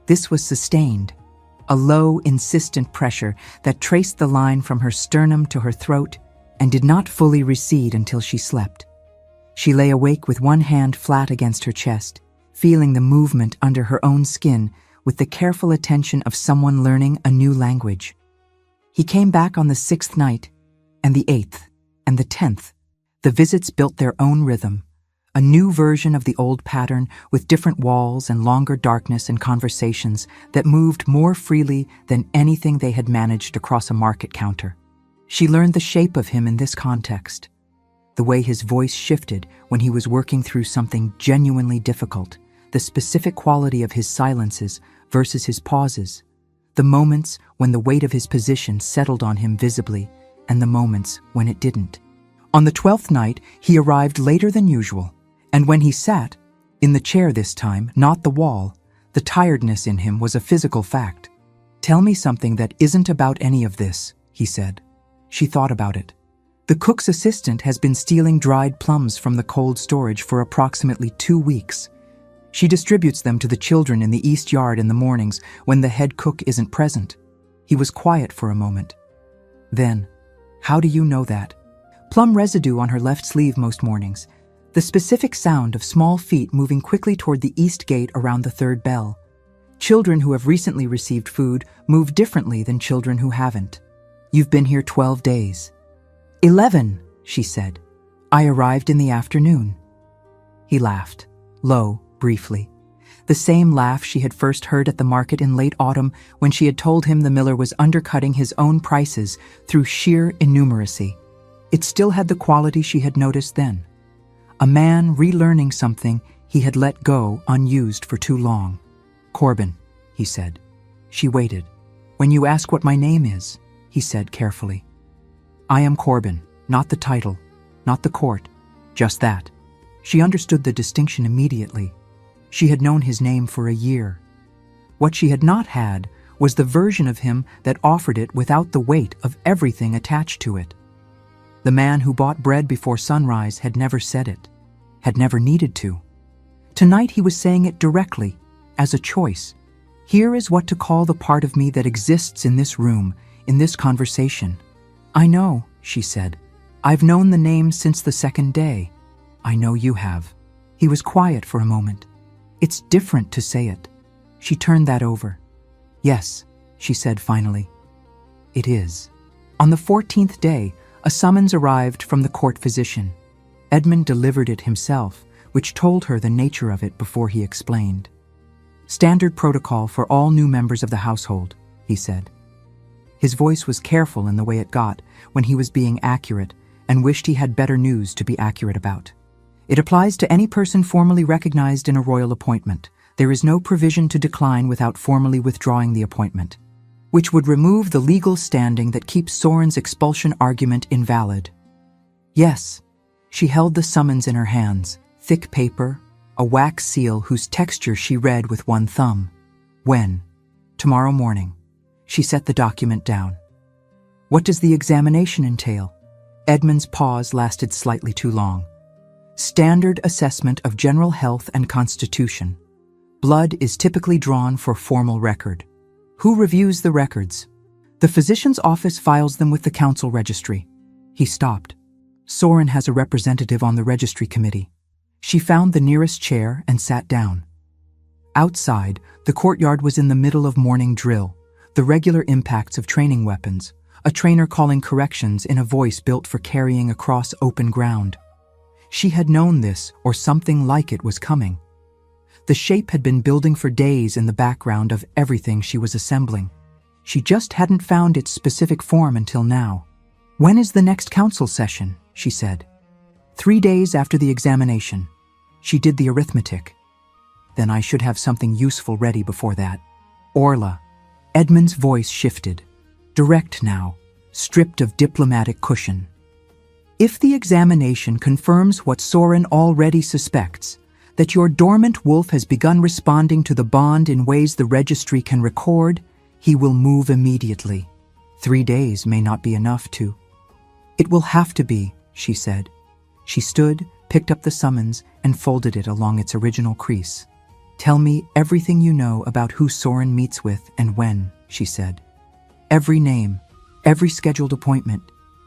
This was sustained. A low, insistent pressure that traced the line from her sternum to her throat and did not fully recede until she slept. She lay awake with one hand flat against her chest, feeling the movement under her own skin with the careful attention of someone learning a new language. He came back on the 6th night, and the 8th, and the 10th. The visits built their own rhythm, a new version of the old pattern with different walls and longer darkness and conversations that moved more freely than anything they had managed across a market counter. She learned the shape of him in this context, the way his voice shifted when he was working through something genuinely difficult, the specific quality of his silences versus his pauses, the moments when the weight of his position settled on him visibly, and the moments when it didn't. On the 12th night, he arrived later than usual, and when he sat, in the chair this time, not the wall, the tiredness in him was a physical fact. "Tell me something that isn't about any of this," he said. She thought about it. The cook's assistant has been stealing dried plums from the cold storage for approximately 2 weeks. She distributes them to the children in the east yard in the mornings when the head cook isn't present. He was quiet for a moment. Then, "How do you know that?" Plum residue on her left sleeve most mornings. The specific sound of small feet moving quickly toward the east gate around the 3rd bell. Children who have recently received food move differently than children who haven't. "You've been here 12 days. 11, she said. "I arrived in the afternoon." He laughed, low, briefly. The same laugh she had first heard at the market in late autumn when she had told him the miller was undercutting his own prices through sheer innumeracy. It still had the quality she had noticed then. A man relearning something he had let go unused for too long. "Corbin," he said. She waited. "When you ask what my name is," he said carefully. "I am Corbin, not the title, not the court, just that." She understood the distinction immediately. She had known his name for a year. What she had not had was the version of him that offered it without the weight of everything attached to it. The man who bought bread before sunrise had never said it, had never needed to. Tonight he was saying it directly, as a choice. "Here is what to call the part of me that exists in this room, in this conversation." "I know," she said. "I've known the name since the 2nd day. I know you have." He was quiet for a moment. "It's different to say it." She turned that over. "Yes," she said finally. "It is." On the 14th day, a summons arrived from the court physician. Edmund delivered it himself, which told her the nature of it before he explained. "Standard protocol for all new members of the household," he said. His voice was careful in the way it got when he was being accurate and wished he had better news to be accurate about. "It applies to any person formally recognized in a royal appointment. There is no provision to decline without formally withdrawing the appointment, which would remove the legal standing that keeps Soren's expulsion argument invalid." Yes, she held the summons in her hands, thick paper, a wax seal whose texture she read with one thumb. "When?" "Tomorrow morning." She set the document down. "What does the examination entail?" Edmund's pause lasted slightly too long. "Standard assessment of general health and constitution. Blood is typically drawn for formal record. Who reviews the records?" "The physician's office files them with the council registry." He stopped. "Soren has a representative on the registry committee." She found the nearest chair and sat down. Outside, the courtyard was in the middle of morning drill, the regular impacts of training weapons, a trainer calling corrections in a voice built for carrying across open ground. She had known this, or something like it, was coming. The shape had been building for days in the background of everything she was assembling. She just hadn't found its specific form until now. "When is the next council session?" she said. 3 days after the examination." She did the arithmetic. "Then I should have something useful ready before that." "Orla." Edmund's voice shifted. Direct now, stripped of diplomatic cushion. "If the examination confirms what Soren already suspects, that your dormant wolf has begun responding to the bond in ways the registry can record, he will move immediately. 3 days may not be enough to—" "It will have to be," she said. She stood, picked up the summons, and folded it along its original crease. "Tell me everything you know about who Soren meets with and when," she said. "Every name, every scheduled appointment,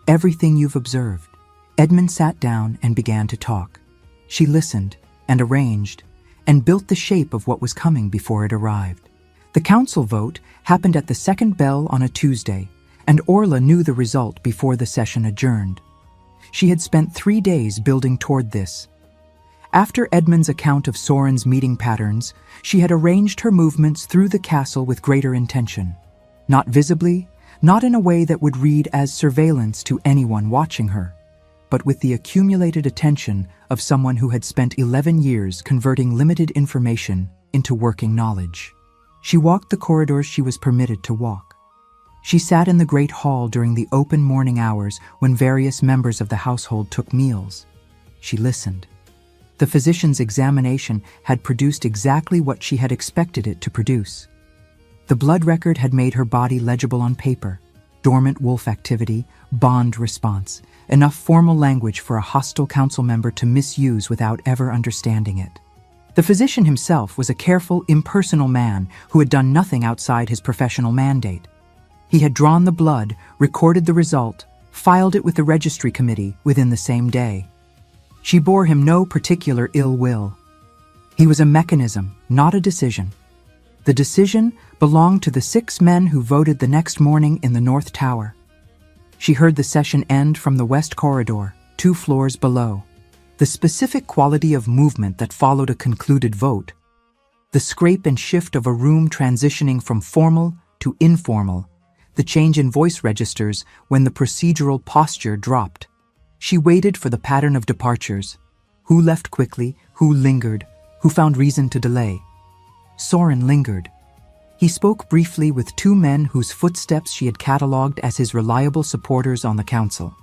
everything you've observed." Edmund sat down and began to talk. She listened and arranged and built the shape of what was coming before it arrived. The council vote happened at the second bell on a Tuesday, and Orla knew the result before the session adjourned. She had spent 3 days building toward this. After Edmund's account of Soren's meeting patterns, she had arranged her movements through the castle with greater intention. Not visibly, not in a way that would read as surveillance to anyone watching her, but with the accumulated attention of someone who had spent 11 years converting limited information into working knowledge. She walked the corridors she was permitted to walk. She sat in the great hall during the open morning hours when various members of the household took meals. She listened. The physician's examination had produced exactly what she had expected it to produce. The blood record had made her body legible on paper. Dormant wolf activity, bond response, enough formal language for a hostile council member to misuse without ever understanding it. The physician himself was a careful, impersonal man who had done nothing outside his professional mandate. He had drawn the blood, recorded the result, filed it with the registry committee within the same day. She bore him no particular ill will. He was a mechanism, not a decision. The decision belonged to the 6 men who voted the next morning in the North Tower. She heard the session end from the West Corridor, 2 floors below. The specific quality of movement that followed a concluded vote, the scrape and shift of a room transitioning from formal to informal, the change in voice registers when the procedural posture dropped. She waited for the pattern of departures. Who left quickly, who lingered, who found reason to delay. Soren lingered. He spoke briefly with 2 men whose footsteps she had catalogued as his reliable supporters on the council.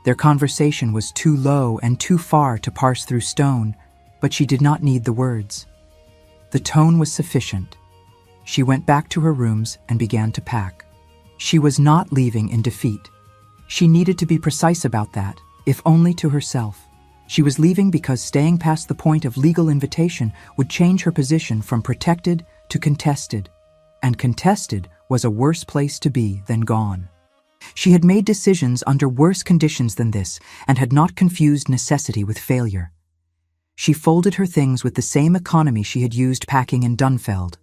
Their conversation was too low and too far to parse through stone, but she did not need the words. The tone was sufficient. She went back to her rooms and began to pack. She was not leaving in defeat. She needed to be precise about that, if only to herself. She was leaving because staying past the point of legal invitation would change her position from protected to contested, and contested was a worse place to be than gone. She had made decisions under worse conditions than this and had not confused necessity with failure. She folded her things with the same economy she had used packing in Dunfeld.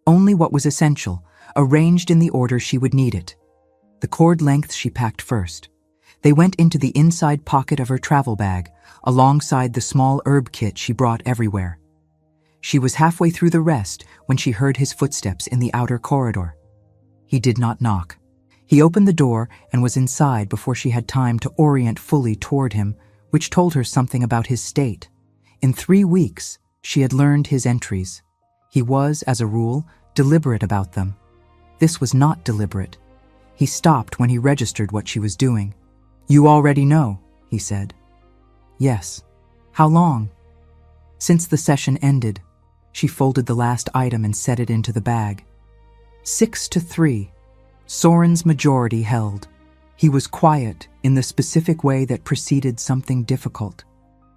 Only what was essential, arranged in the order she would need it. The cord lengths she packed first. They went into the inside pocket of her travel bag, alongside the small herb kit she brought everywhere. She was halfway through the rest when she heard his footsteps in the outer corridor. He did not knock. He opened the door and was inside before she had time to orient fully toward him, which told her something about his state. In 3 weeks, she had learned his entries. He was, as a rule, deliberate about them. This was not deliberate. He stopped when he registered what she was doing. "You already know," he said. "Yes." "How long?" "Since the session ended." She folded the last item and set it into the bag. 6-3. Soren's majority held. He was quiet in the specific way that preceded something difficult.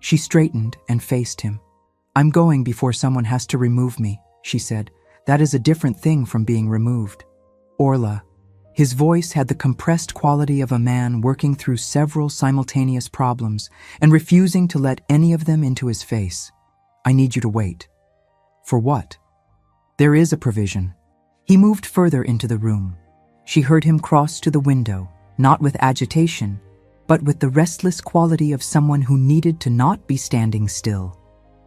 She straightened and faced him. "I'm going before someone has to remove me," she said. "That is a different thing from being removed." Orla. His voice had the compressed quality of a man working through several simultaneous problems and refusing to let any of them into his face. "I need you to wait." "For what?" "There is a provision." He moved further into the room. She heard him cross to the window, not with agitation, but with the restless quality of someone who needed to not be standing still.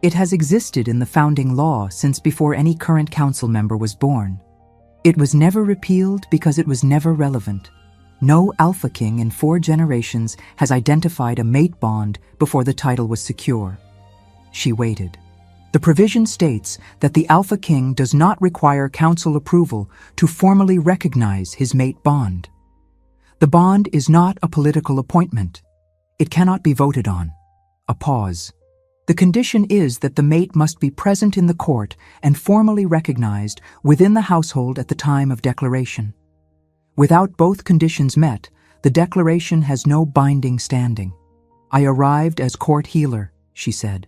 It has existed in the founding law since before any current council member was born. It was never repealed because it was never relevant. No Alpha King in 4 generations has identified a mate bond before the title was secure. She waited. The provision states that the Alpha King does not require council approval to formally recognize his mate bond. The bond is not a political appointment. It cannot be voted on. A pause. The condition is that the mate must be present in the court and formally recognized within the household at the time of declaration. Without both conditions met, the declaration has no binding standing. "I arrived as court healer," she said.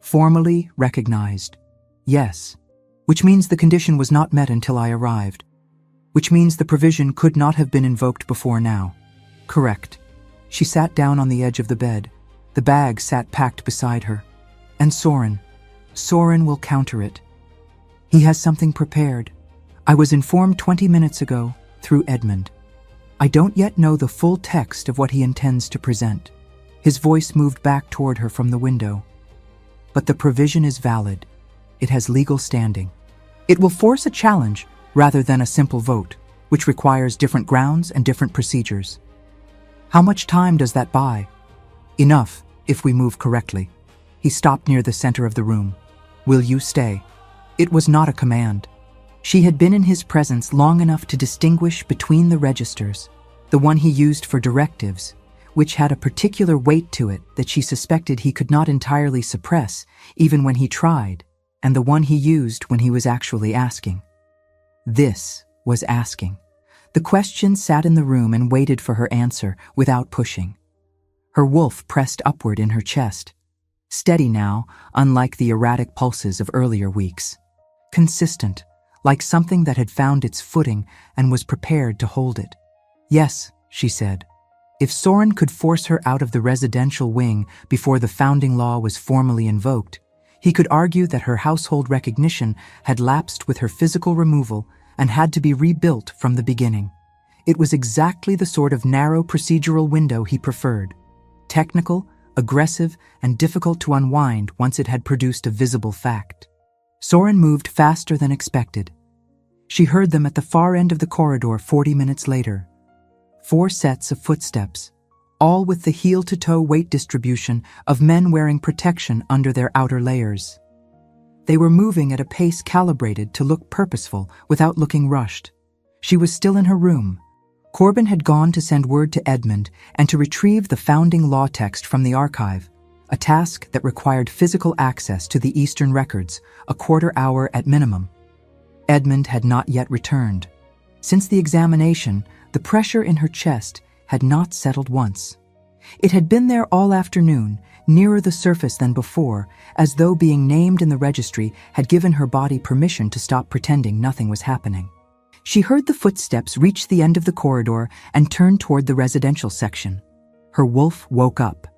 "Formally recognized." "Yes." "Which means the condition was not met until I arrived. Which means the provision could not have been invoked before now." "Correct." She sat down on the edge of the bed. The bag sat packed beside her. "And Soren. Soren will counter it. He has something prepared. I was informed 20 minutes ago through Edmund. I don't yet know the full text of what he intends to present." His voice moved back toward her from the window. "But the provision is valid. It has legal standing. It will force a challenge rather than a simple vote, which requires different grounds and different procedures. How much time does that buy?" "Enough, if we move correctly." He stopped near the center of the room. "Will you stay?" It was not a command. She had been in his presence long enough to distinguish between the registers, the one he used for directives, which had a particular weight to it that she suspected he could not entirely suppress even when he tried, and the one he used when he was actually asking. This was asking. The question sat in the room and waited for her answer without pushing. Her wolf pressed upward in her chest. Steady now, unlike the erratic pulses of earlier weeks. Consistent, like something that had found its footing and was prepared to hold it. "Yes," she said. If Soren could force her out of the residential wing before the founding law was formally invoked, he could argue that her household recognition had lapsed with her physical removal and had to be rebuilt from the beginning. It was exactly the sort of narrow procedural window he preferred. Technical, aggressive, and difficult to unwind once it had produced a visible fact. Soren moved faster than expected. She heard them at the far end of the corridor 40 minutes later. 4 sets of footsteps, all with the heel-to-toe weight distribution of men wearing protection under their outer layers. They were moving at a pace calibrated to look purposeful without looking rushed. She was still in her room. Corbin had gone to send word to Edmund and to retrieve the founding law text from the archive, a task that required physical access to the Eastern records, a quarter hour at minimum. Edmund had not yet returned. Since the examination, the pressure in her chest had not settled once. It had been there all afternoon, nearer the surface than before, as though being named in the registry had given her body permission to stop pretending nothing was happening. She heard the footsteps reach the end of the corridor and turn toward the residential section. Her wolf woke up.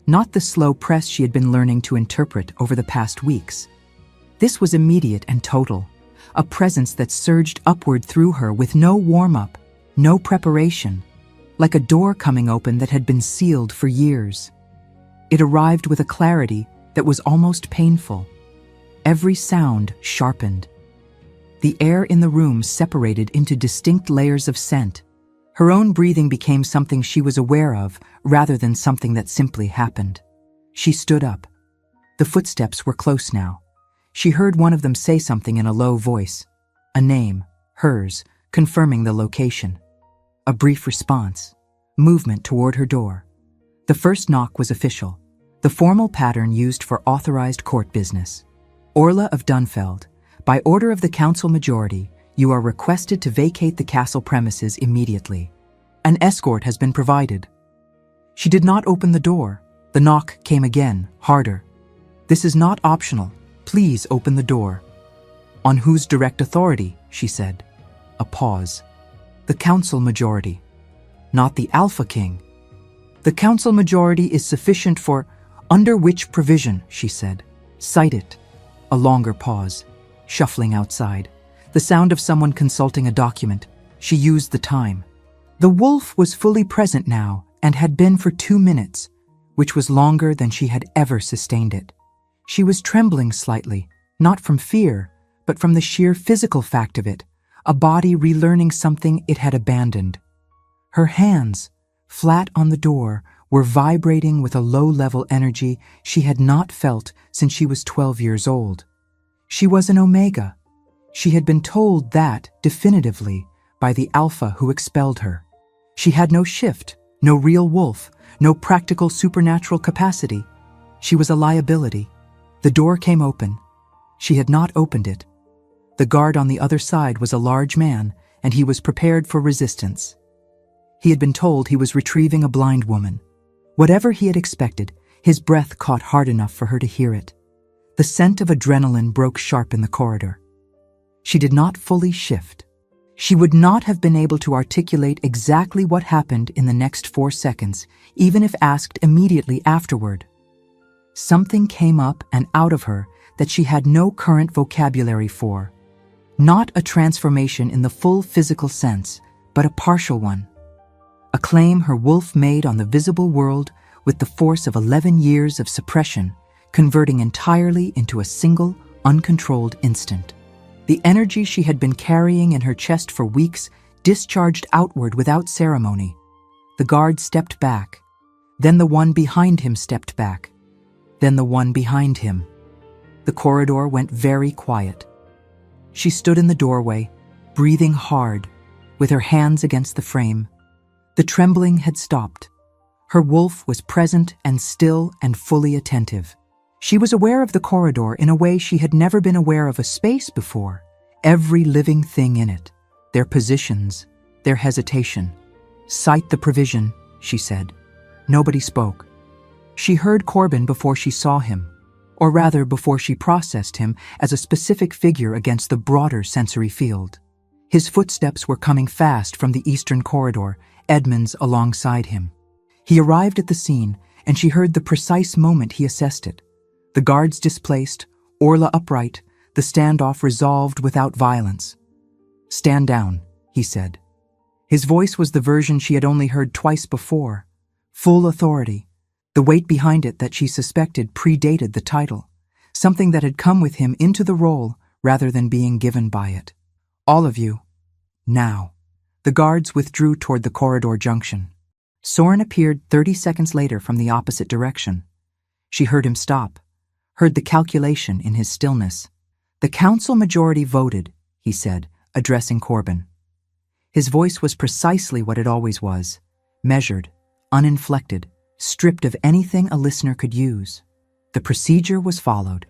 Not the slow press she had been learning to interpret over the past weeks. This was immediate and total, a presence that surged upward through her with no warm-up, no preparation, like a door coming open that had been sealed for years. It arrived with a clarity that was almost painful. Every sound sharpened. The air in the room separated into distinct layers of scent. Her own breathing became something she was aware of rather than something that simply happened. She stood up. The footsteps were close now. She heard one of them say something in a low voice. A name, hers, confirming the location. A brief response. Movement toward her door. The first knock was official. The formal pattern used for authorized court business. Orla of Dunfeld, by order of the council majority, you are requested to vacate the castle premises immediately. An escort has been provided. She did not open the door. The knock came again, harder. This is not optional. Please open the door. On whose direct authority? She said. A pause. The council majority. Not the Alpha King. The council majority is sufficient for... Under which provision? She said. Cite it. A longer pause. Shuffling outside. The sound of someone consulting a document. She used the time. The wolf was fully present now and had been for 2 minutes, which was longer than she had ever sustained it. She was trembling slightly, not from fear, but from the sheer physical fact of it, a body relearning something it had abandoned. Her hands, flat on the door, were vibrating with a low-level energy she had not felt since she was 12 years old. She was an Omega. She had been told that definitively by the Alpha who expelled her. She had no shift, no real wolf, no practical supernatural capacity. She was a liability. The door came open. She had not opened it. The guard on the other side was a large man, and he was prepared for resistance. He had been told he was retrieving a blind woman. Whatever he had expected, his breath caught hard enough for her to hear it. The scent of adrenaline broke sharp in the corridor. She did not fully shift. She would not have been able to articulate exactly what happened in the next 4 seconds, even if asked immediately afterward. Something came up and out of her that she had no current vocabulary for. Not a transformation in the full physical sense, but a partial one. A claim her wolf made on the visible world with the force of 11 years of suppression, converting entirely into a single, uncontrolled instant. The energy she had been carrying in her chest for weeks discharged outward without ceremony. The guard stepped back. Then the one behind him stepped back. Then the one behind him. The corridor went very quiet. She stood in the doorway, breathing hard, with her hands against the frame. The trembling had stopped. Her wolf was present and still and fully attentive. She was aware of the corridor in a way she had never been aware of a space before. Every living thing in it, their positions, their hesitation. Cite the provision, she said. Nobody spoke. She heard Corbin before she saw him, or rather before she processed him as a specific figure against the broader sensory field. His footsteps were coming fast from the eastern corridor, Edmonds alongside him. He arrived at the scene, and she heard the precise moment he assessed it. The guards displaced, Orla upright, the standoff resolved without violence. Stand down, he said. His voice was the version she had only heard twice before. Full authority. The weight behind it that she suspected predated the title, something that had come with him into the role rather than being given by it. All of you. Now. The guards withdrew toward the corridor junction. Soren appeared 30 seconds later from the opposite direction. She heard him stop, heard the calculation in his stillness. The council majority voted, he said, addressing Corbin. His voice was precisely what it always was, measured, uninflected, stripped of anything a listener could use. The procedure was followed.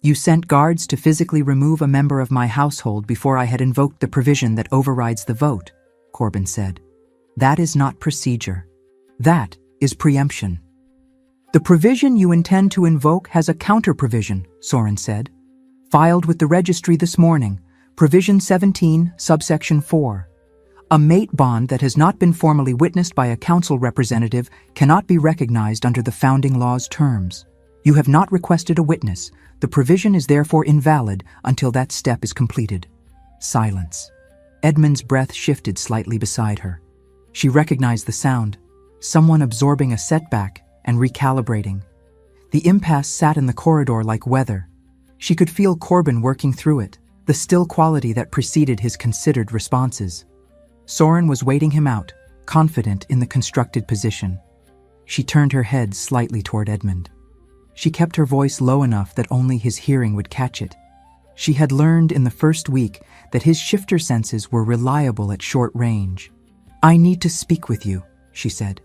You sent guards to physically remove a member of my household before I had invoked the provision that overrides the vote, Corbin said. That is not procedure. That is preemption. The provision you intend to invoke has a counter-provision, Soren said. Filed with the registry this morning, Provision 17, subsection 4. A mate bond that has not been formally witnessed by a council representative cannot be recognized under the founding law's terms. You have not requested a witness. The provision is therefore invalid until that step is completed. Silence. Edmund's breath shifted slightly beside her. She recognized the sound, someone absorbing a setback and recalibrating. The impasse sat in the corridor like weather. She could feel Corbin working through it, the still quality that preceded his considered responses. Soren was waiting him out, confident in the constructed position. She turned her head slightly toward Edmund. She kept her voice low enough that only his hearing would catch it. She had learned in the first week that his shifter senses were reliable at short range. "I need to speak with you," she said,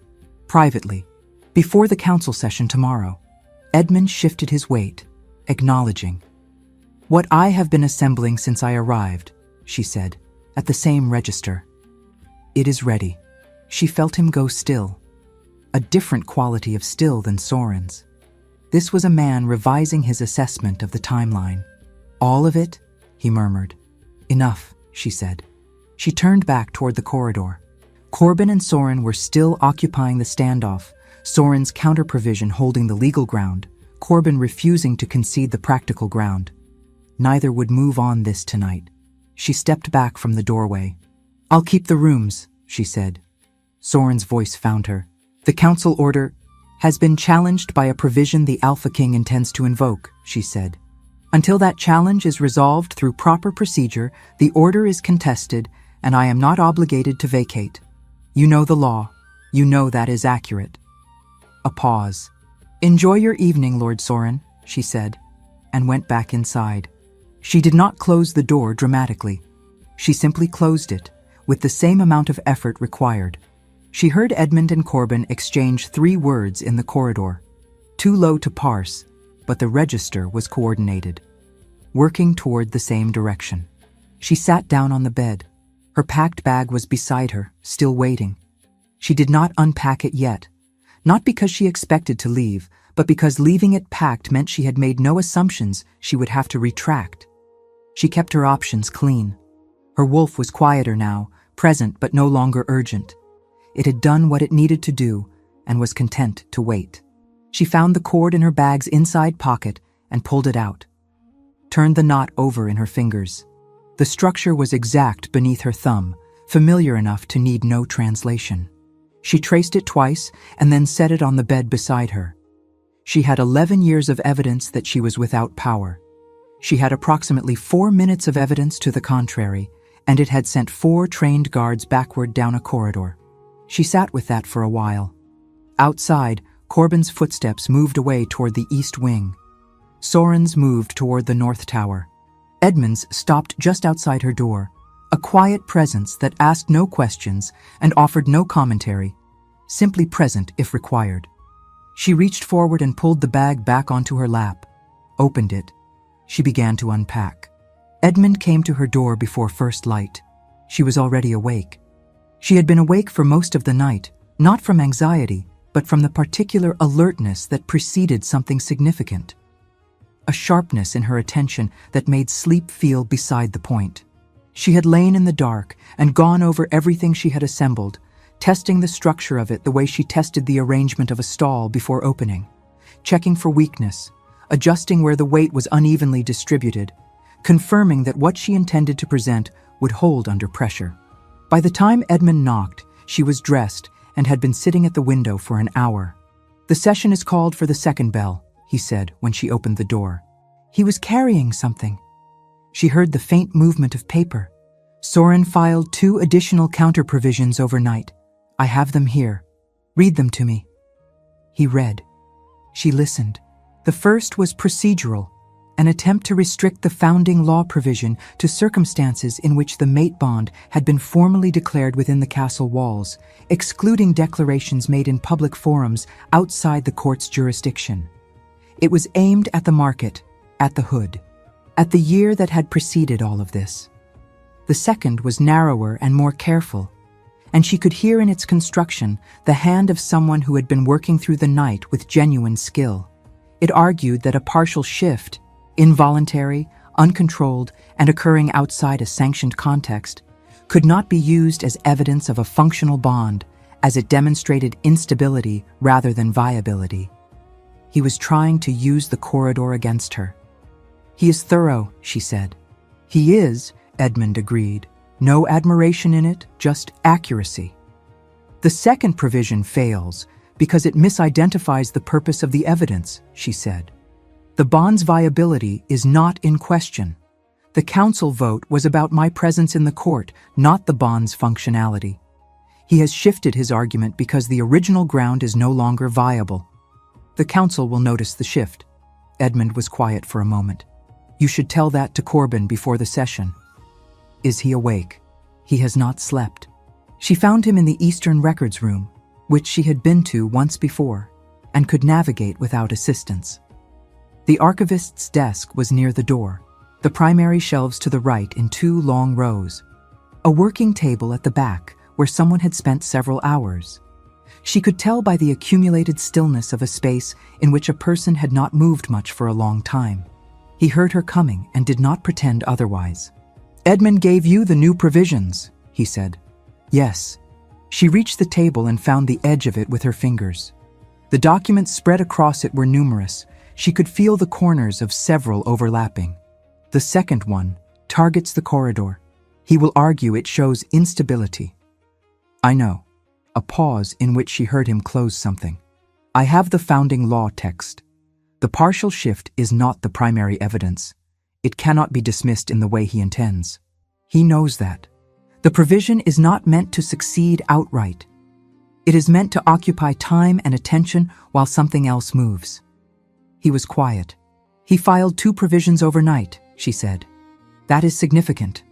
privately, before the council session tomorrow. Edmund shifted his weight, acknowledging. "What I have been assembling since I arrived," she said, at the same register. "It is ready." She felt him go still, a different quality of still than Soren's. This was a man revising his assessment of the timeline. "All of it?" he murmured. "Enough," she said. She turned back toward the corridor. Corbin and Soren were still occupying the standoff, Soren's counter-provision holding the legal ground, Corbin refusing to concede the practical ground. Neither would move on this tonight. She stepped back from the doorway. "I'll keep the rooms," she said. Soren's voice found her. "The council order has been challenged by a provision the Alpha King intends to invoke," she said. "Until that challenge is resolved through proper procedure, the order is contested, and I am not obligated to vacate. You know the law. You know that is accurate." A pause. "Enjoy your evening, Lord Soren," she said, and went back inside. She did not close the door dramatically. She simply closed it, with the same amount of effort required. She heard Edmund and Corbin exchange 3 words in the corridor. Too low to parse, but the register was coordinated, working toward the same direction. She sat down on the bed. Her packed bag was beside her, still waiting. She did not unpack it yet, not because she expected to leave, but because leaving it packed meant she had made no assumptions she would have to retract. She kept her options clean. Her wolf was quieter now, present but no longer urgent. It had done what it needed to do and was content to wait. She found the cord in her bag's inside pocket and pulled it out. Turned the knot over in her fingers. The structure was exact beneath her thumb, familiar enough to need no translation. She traced it twice and then set it on the bed beside her. She had 11 years of evidence that she was without power. She had approximately 4 minutes of evidence to the contrary, and it had sent 4 trained guards backward down a corridor. She sat with that for a while. Outside, Corbin's footsteps moved away toward the east wing. Soren's moved toward the north tower. Edmund's stopped just outside her door, a quiet presence that asked no questions and offered no commentary, simply present if required. She reached forward and pulled the bag back onto her lap, opened it. She began to unpack. Edmund came to her door before first light. She was already awake. She had been awake for most of the night, not from anxiety, but from the particular alertness that preceded something significant. A sharpness in her attention that made sleep feel beside the point. She had lain in the dark and gone over everything she had assembled, testing the structure of it the way she tested the arrangement of a stall before opening, checking for weakness, adjusting where the weight was unevenly distributed, confirming that what she intended to present would hold under pressure. By the time Edmund knocked, she was dressed and had been sitting at the window for an hour. "The session is called for the second bell," he said when she opened the door. He was carrying something. She heard the faint movement of paper. "Soren filed 2 additional counter provisions overnight. I have them here. Read them to me." He read. She listened. The first was procedural, an attempt to restrict the founding law provision to circumstances in which the mate bond had been formally declared within the castle walls, excluding declarations made in public forums outside the court's jurisdiction. It was aimed at the market, at the hood, at the year that had preceded all of this. The second was narrower and more careful, and she could hear in its construction the hand of someone who had been working through the night with genuine skill. It argued that a partial shift, involuntary, uncontrolled, and occurring outside a sanctioned context, could not be used as evidence of a functional bond, as it demonstrated instability rather than viability. He was trying to use the corridor against her. "He is thorough," she said. "He is," Edmund agreed. "No admiration in it, just accuracy." The second provision fails because it misidentifies the purpose of the evidence, she said. The bond's viability is not in question. The council vote was about my presence in the court, not the bond's functionality. He has shifted his argument because the original ground is no longer viable. The council will notice the shift. Edmund was quiet for a moment. You should tell that to Corbin before the session. Is he awake? He has not slept. She found him in the Eastern Records Room, which she had been to once before, and could navigate without assistance. The archivist's desk was near the door, the primary shelves to the right in 2 long rows, a working table at the back where someone had spent several hours. She could tell by the accumulated stillness of a space in which a person had not moved much for a long time. He heard her coming and did not pretend otherwise. Edmund gave you the new provisions, he said. Yes. She reached the table and found the edge of it with her fingers. The documents spread across it were numerous. She could feel the corners of several overlapping. The second one targets the corridor. He will argue it shows instability. I know. A pause in which she heard him close something. I have the founding law text. The partial shift is not the primary evidence. It cannot be dismissed in the way he intends. He knows that. The provision is not meant to succeed outright. It is meant to occupy time and attention while something else moves. He was quiet. He filed 2 provisions overnight, she said. That is significant.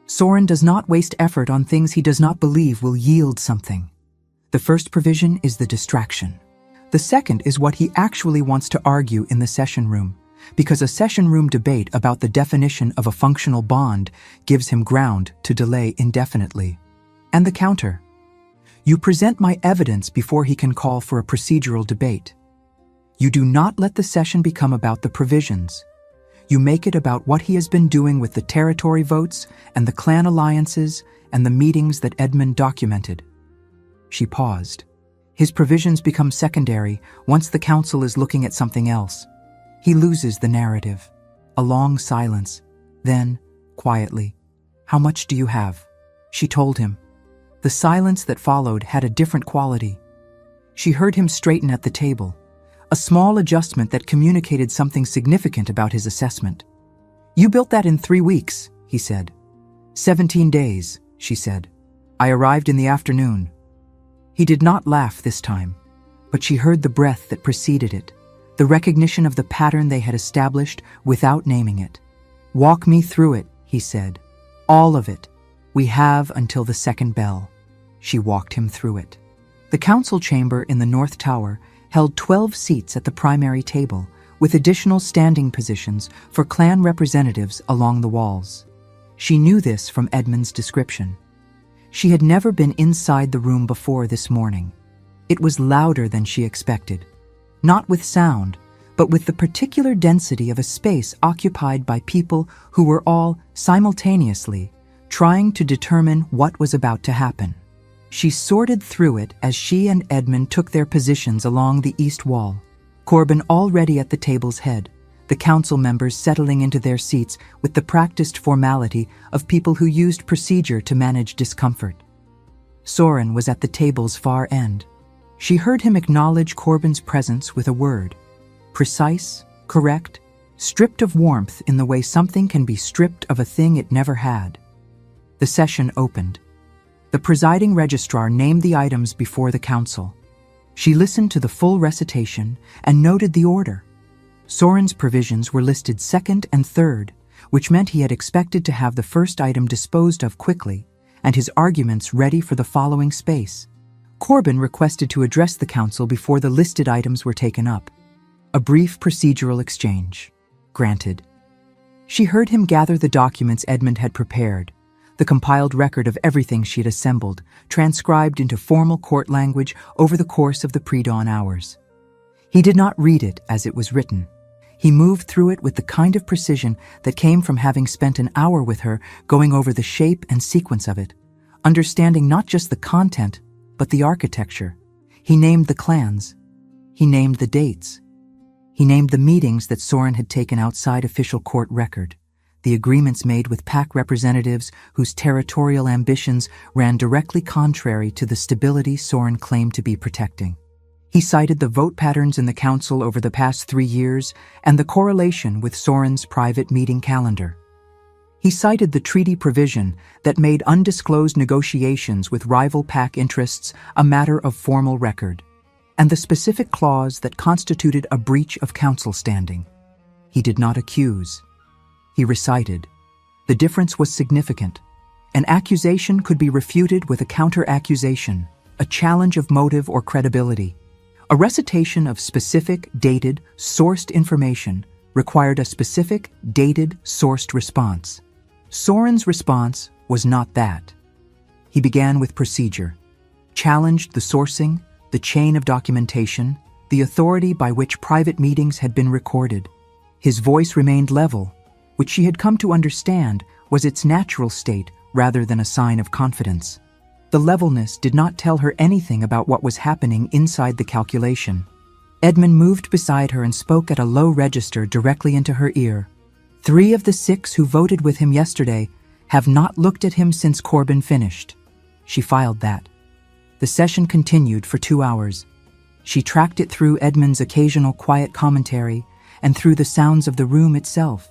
Soren does not waste effort on things he does not believe will yield something. The first provision is the distraction. The second is what he actually wants to argue in the session room, because a session room debate about the definition of a functional bond gives him ground to delay indefinitely. And the counter. You present my evidence before he can call for a procedural debate. You do not let the session become about the provisions. You make it about what he has been doing with the territory votes and the clan alliances and the meetings that Edmund documented. She paused. His provisions become secondary once the council is looking at something else. He loses the narrative. A long silence. Then, quietly, how much do you have? She told him. The silence that followed had a different quality. She heard him straighten at the table, a small adjustment that communicated something significant about his assessment. You built that in 3 weeks, he said. 17 days, she said. I arrived in the afternoon. He did not laugh this time, but she heard the breath that preceded it, the recognition of the pattern they had established without naming it. Walk me through it, he said. All of it. We have until the second bell. She walked him through it. The council chamber in the North Tower held 12 seats at the primary table, with additional standing positions for clan representatives along the walls. She knew this from Edmund's description. She had never been inside the room before this morning. It was louder than she expected, not with sound, but with the particular density of a space occupied by people who were all simultaneously trying to determine what was about to happen. She sorted through it as she and Edmund took their positions along the east wall, Corbin already at the table's head, the council members settling into their seats with the practiced formality of people who used procedure to manage discomfort. Soren was at the table's far end. She heard him acknowledge Corbin's presence with a word. Precise, correct, stripped of warmth in the way something can be stripped of a thing it never had. The session opened. The presiding registrar named the items before the council. She listened to the full recitation and noted the order. Soren's provisions were listed second and third, which meant he had expected to have the first item disposed of quickly and his arguments ready for the following space. Corbin requested to address the council before the listed items were taken up. A brief procedural exchange. Granted. She heard him gather the documents Edmund had prepared, the compiled record of everything she had assembled, transcribed into formal court language over the course of the pre-dawn hours. He did not read it as it was written. He moved through it with the kind of precision that came from having spent an hour with her going over the shape and sequence of it, understanding not just the content, but the architecture. He named the clans. He named the dates. He named the meetings that Soren had taken outside official court record, the agreements made with PAC representatives whose territorial ambitions ran directly contrary to the stability Soren claimed to be protecting. He cited the vote patterns in the council over the past 3 years and the correlation with Soren's private meeting calendar. He cited the treaty provision that made undisclosed negotiations with rival PAC interests a matter of formal record, and the specific clause that constituted a breach of council standing. He did not accuse. He recited. The difference was significant. An accusation could be refuted with a counter-accusation, a challenge of motive or credibility. A recitation of specific, dated, sourced information required a specific, dated, sourced response. Soren's response was not that. He began with procedure, challenged the sourcing, the chain of documentation, the authority by which private meetings had been recorded. His voice remained level, which she had come to understand was its natural state rather than a sign of confidence. The levelness did not tell her anything about what was happening inside the calculation. Edmund moved beside her and spoke at a low register directly into her ear. 3 of the 6 who voted with him yesterday have not looked at him since Corbyn finished. She filed that. The session continued for 2 hours. She tracked it through Edmund's occasional quiet commentary and through the sounds of the room itself.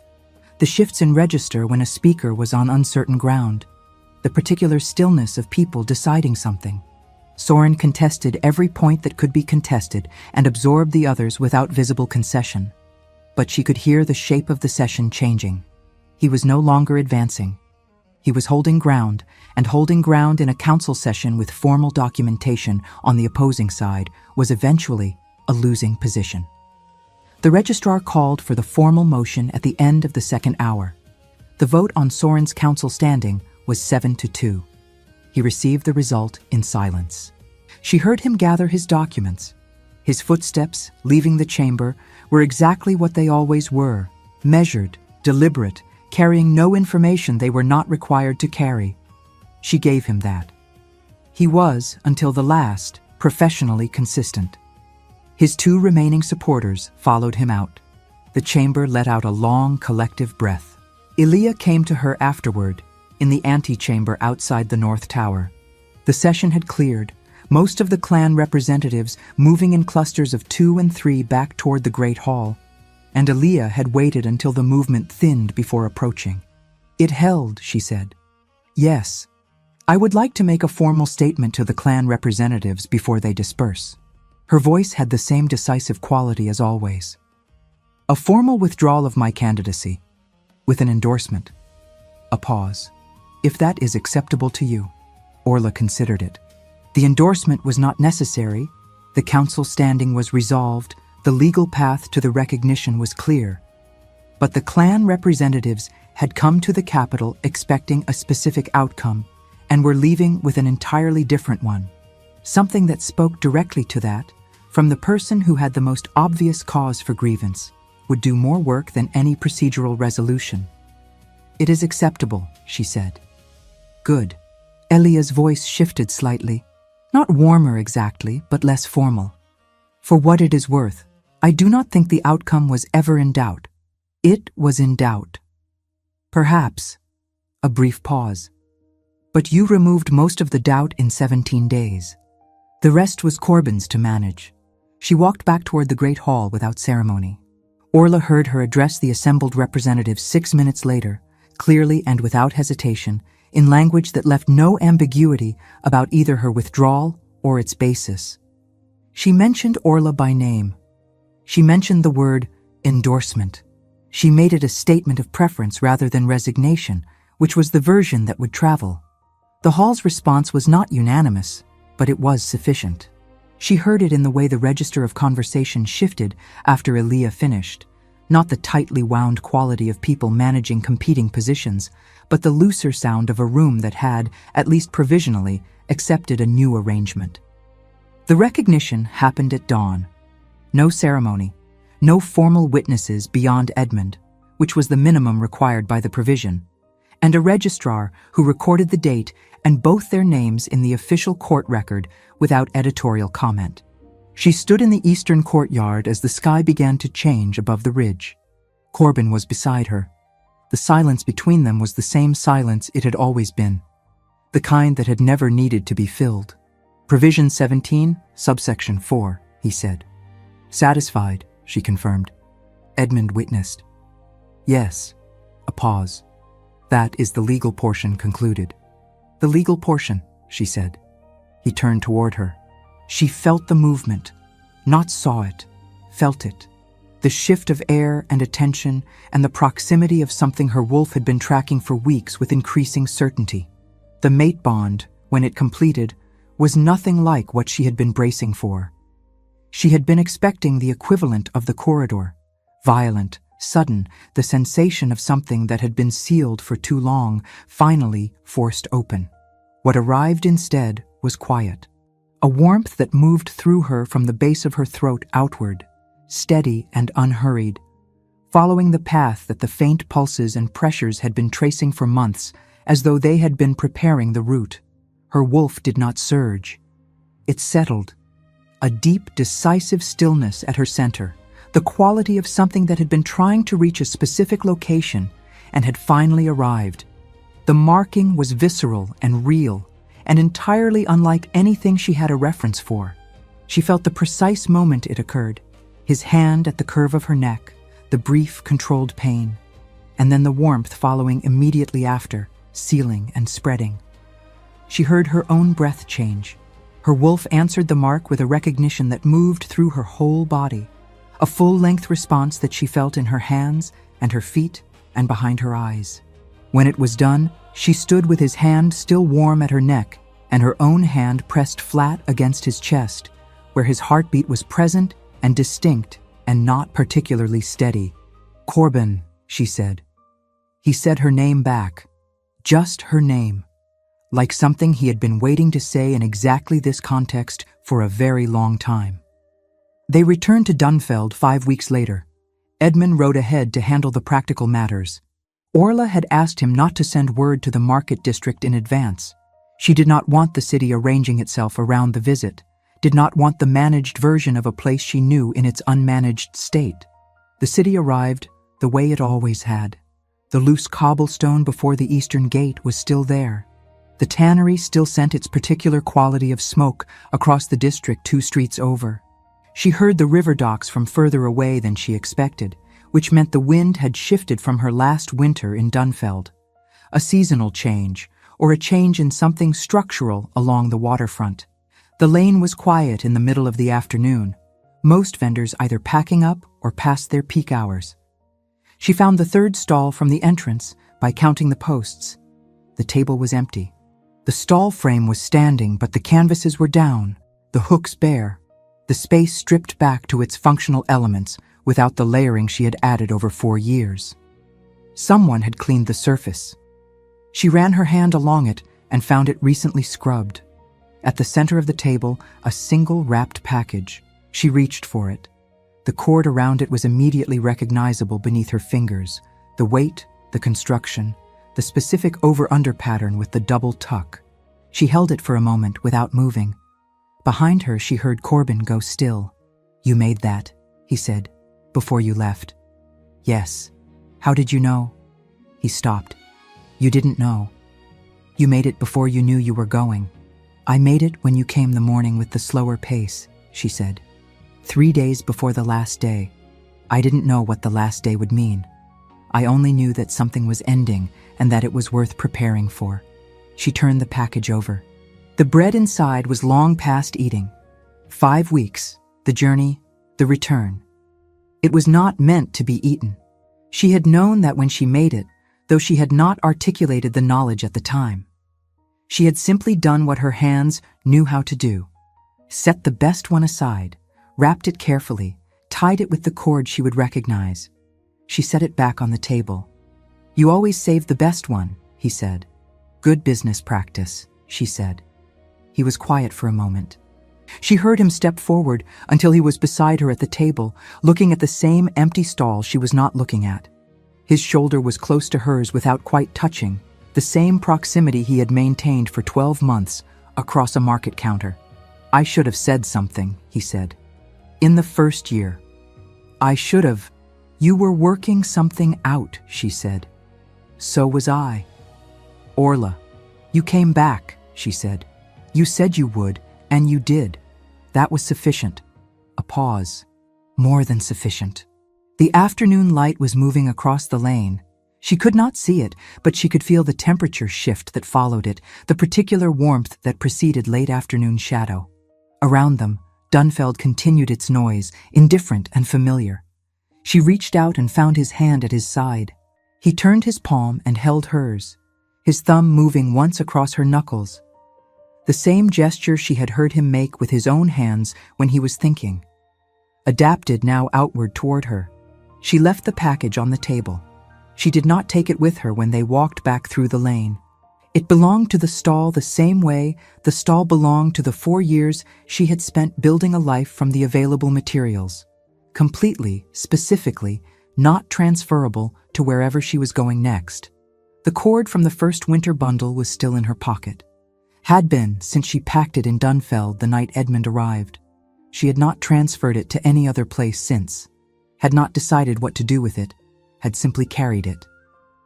The shifts in register when a speaker was on uncertain ground. The particular stillness of people deciding something. Soren contested every point that could be contested and absorbed the others without visible concession. But she could hear the shape of the session changing. He was no longer advancing. He was holding ground, and holding ground in a council session with formal documentation on the opposing side was eventually a losing position. The registrar called for the formal motion at the end of the 2nd hour. The vote on Soren's council standing was 7-2. He received the result in silence. She heard him gather his documents. His footsteps, leaving the chamber, were exactly what they always were, measured, deliberate, carrying no information they were not required to carry. She gave him that. He was, until the last, professionally consistent. His 2 remaining supporters followed him out. The chamber let out a long, collective breath. Elia came to her afterward, in the antechamber outside the North Tower. The session had cleared, most of the clan representatives moving in clusters of 2 and 3 back toward the Great Hall, and Elia had waited until the movement thinned before approaching. "It held," she said. "Yes. I would like to make a formal statement to the clan representatives before they disperse." Her voice had the same decisive quality as always. "A formal withdrawal of my candidacy, with an endorsement." A pause. "If that is acceptable to you." Orla considered it. The endorsement was not necessary. The council standing was resolved. The legal path to the recognition was clear. But the clan representatives had come to the capital expecting a specific outcome and were leaving with an entirely different one. Something that spoke directly to that, from the person who had the most obvious cause for grievance, would do more work than any procedural resolution. "It is acceptable," she said. "Good." Elia's voice shifted slightly. Not warmer exactly, but less formal. "For what it is worth, I do not think the outcome was ever in doubt. It was in doubt." "Perhaps." A brief pause. "But you removed most of the doubt in 17 days. The rest was Corbyn's to manage." She walked back toward the Great Hall without ceremony. Orla heard her address the assembled representatives 6 minutes later, clearly and without hesitation, in language that left no ambiguity about either her withdrawal or its basis. She mentioned Orla by name. She mentioned the word endorsement. She made it a statement of preference rather than resignation, which was the version that would travel. The hall's response was not unanimous, but it was sufficient. She heard it in the way the register of conversation shifted after Elia finished, not the tightly wound quality of people managing competing positions, but the looser sound of a room that had, at least provisionally, accepted a new arrangement. The recognition happened at dawn. No ceremony, no formal witnesses beyond Edmund, which was the minimum required by the provision, and a registrar who recorded the date and both their names in the official court record without editorial comment. She stood in the eastern courtyard as the sky began to change above the ridge. Corbyn was beside her. The silence between them was the same silence it had always been, the kind that had never needed to be filled. Provision 17, subsection 4, he said. Satisfied, she confirmed. Edmund witnessed. Yes. A pause. That is the legal portion concluded. The legal portion, she said. He turned toward her. She felt the movement, not saw it, felt it. The shift of air and attention and the proximity of something her wolf had been tracking for weeks with increasing certainty. The mate bond, when it completed, was nothing like what she had been bracing for. She had been expecting the equivalent of the corridor, violent, sudden, the sensation of something that had been sealed for too long, finally forced open. What arrived instead was quiet. A warmth that moved through her from the base of her throat outward, steady and unhurried, following the path that the faint pulses and pressures had been tracing for months, as though they had been preparing the route. Her wolf did not surge. It settled, a deep, decisive stillness at her center, the quality of something that had been trying to reach a specific location and had finally arrived. The marking was visceral and real, and entirely unlike anything she had a reference for. She felt the precise moment it occurred, his hand at the curve of her neck, the brief, controlled pain, and then the warmth following immediately after, sealing and spreading. She heard her own breath change. Her wolf answered the mark with a recognition that moved through her whole body, a full-length response that she felt in her hands and her feet and behind her eyes. When it was done, she stood with his hand still warm at her neck and her own hand pressed flat against his chest, where his heartbeat was present and distinct and not particularly steady. "Corbin," she said. He said her name back, just her name, like something he had been waiting to say in exactly this context for a very long time. They returned to Dunfeld 5 weeks later. Edmund rode ahead to handle the practical matters. Orla had asked him not to send word to the market district in advance. She did not want the city arranging itself around the visit, did not want the managed version of a place she knew in its unmanaged state. The city arrived the way it always had. The loose cobblestone before the eastern gate was still there. The tannery still sent its particular quality of smoke across the district 2 streets over. She heard the river docks from further away than she expected, which meant the wind had shifted from her last winter in Dunfeld. A seasonal change, or a change in something structural along the waterfront. The lane was quiet in the middle of the afternoon, most vendors either packing up or past their peak hours. She found the 3rd stall from the entrance by counting the posts. The table was empty. The stall frame was standing, but the canvases were down, the hooks bare, the space stripped back to its functional elements without the layering she had added over 4 years. Someone had cleaned the surface. She ran her hand along it and found it recently scrubbed. At the center of the table, a single wrapped package. She reached for it. The cord around it was immediately recognizable beneath her fingers. The weight, the construction, the specific over-under pattern with the double tuck. She held it for a moment without moving. Behind her, she heard Corbin go still. "You made that," he said, "before you left." "Yes." "How did you know?" He stopped. "You didn't know. You made it before you knew you were going." "I made it when you came the morning with the slower pace," she said. 3 days before the last day. I didn't know what the last day would mean. I only knew that something was ending and that it was worth preparing for. She turned the package over. The bread inside was long past eating. 5 weeks, the journey, the return. It was not meant to be eaten. She had known that when she made it, though she had not articulated the knowledge at the time. She had simply done what her hands knew how to do. Set the best one aside, wrapped it carefully, tied it with the cord she would recognize. She set it back on the table. "You always save the best one," he said. "Good business practice," she said. He was quiet for a moment. She heard him step forward until he was beside her at the table, looking at the same empty stall she was not looking at. His shoulder was close to hers without quite touching, the same proximity he had maintained for 12 months across a market counter. "I should have said something," he said. "In the first year. I should have." "You were working something out," she said. So was I. Orla, you came back, she said. You said you would, and you did. That was sufficient. A pause. More than sufficient. The afternoon light was moving across the lane. She could not see it, but she could feel the temperature shift that followed it, the particular warmth that preceded late afternoon shadow. Around them, Dunfeld continued its noise, indifferent and familiar. She reached out and found his hand at his side. He turned his palm and held hers, his thumb moving once across her knuckles. The same gesture she had heard him make with his own hands when he was thinking. Adapted now outward toward her. She left the package on the table. She did not take it with her when they walked back through the lane. It belonged to the stall the same way the stall belonged to the 4 years she had spent building a life from the available materials. Completely, specifically, not transferable to wherever she was going next. The cord from the first winter bundle was still in her pocket. Had been since she packed it in Dunfeld the night Edmund arrived. She had not transferred it to any other place since, had not decided what to do with it, had simply carried it.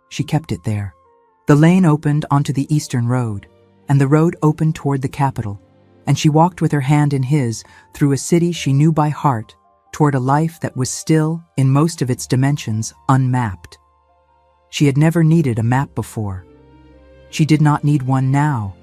She kept it there. The lane opened onto the eastern road, and the road opened toward the capital, and she walked with her hand in his through a city she knew by heart, toward a life that was still, in most of its dimensions, unmapped. She had never needed a map before. She did not need one now.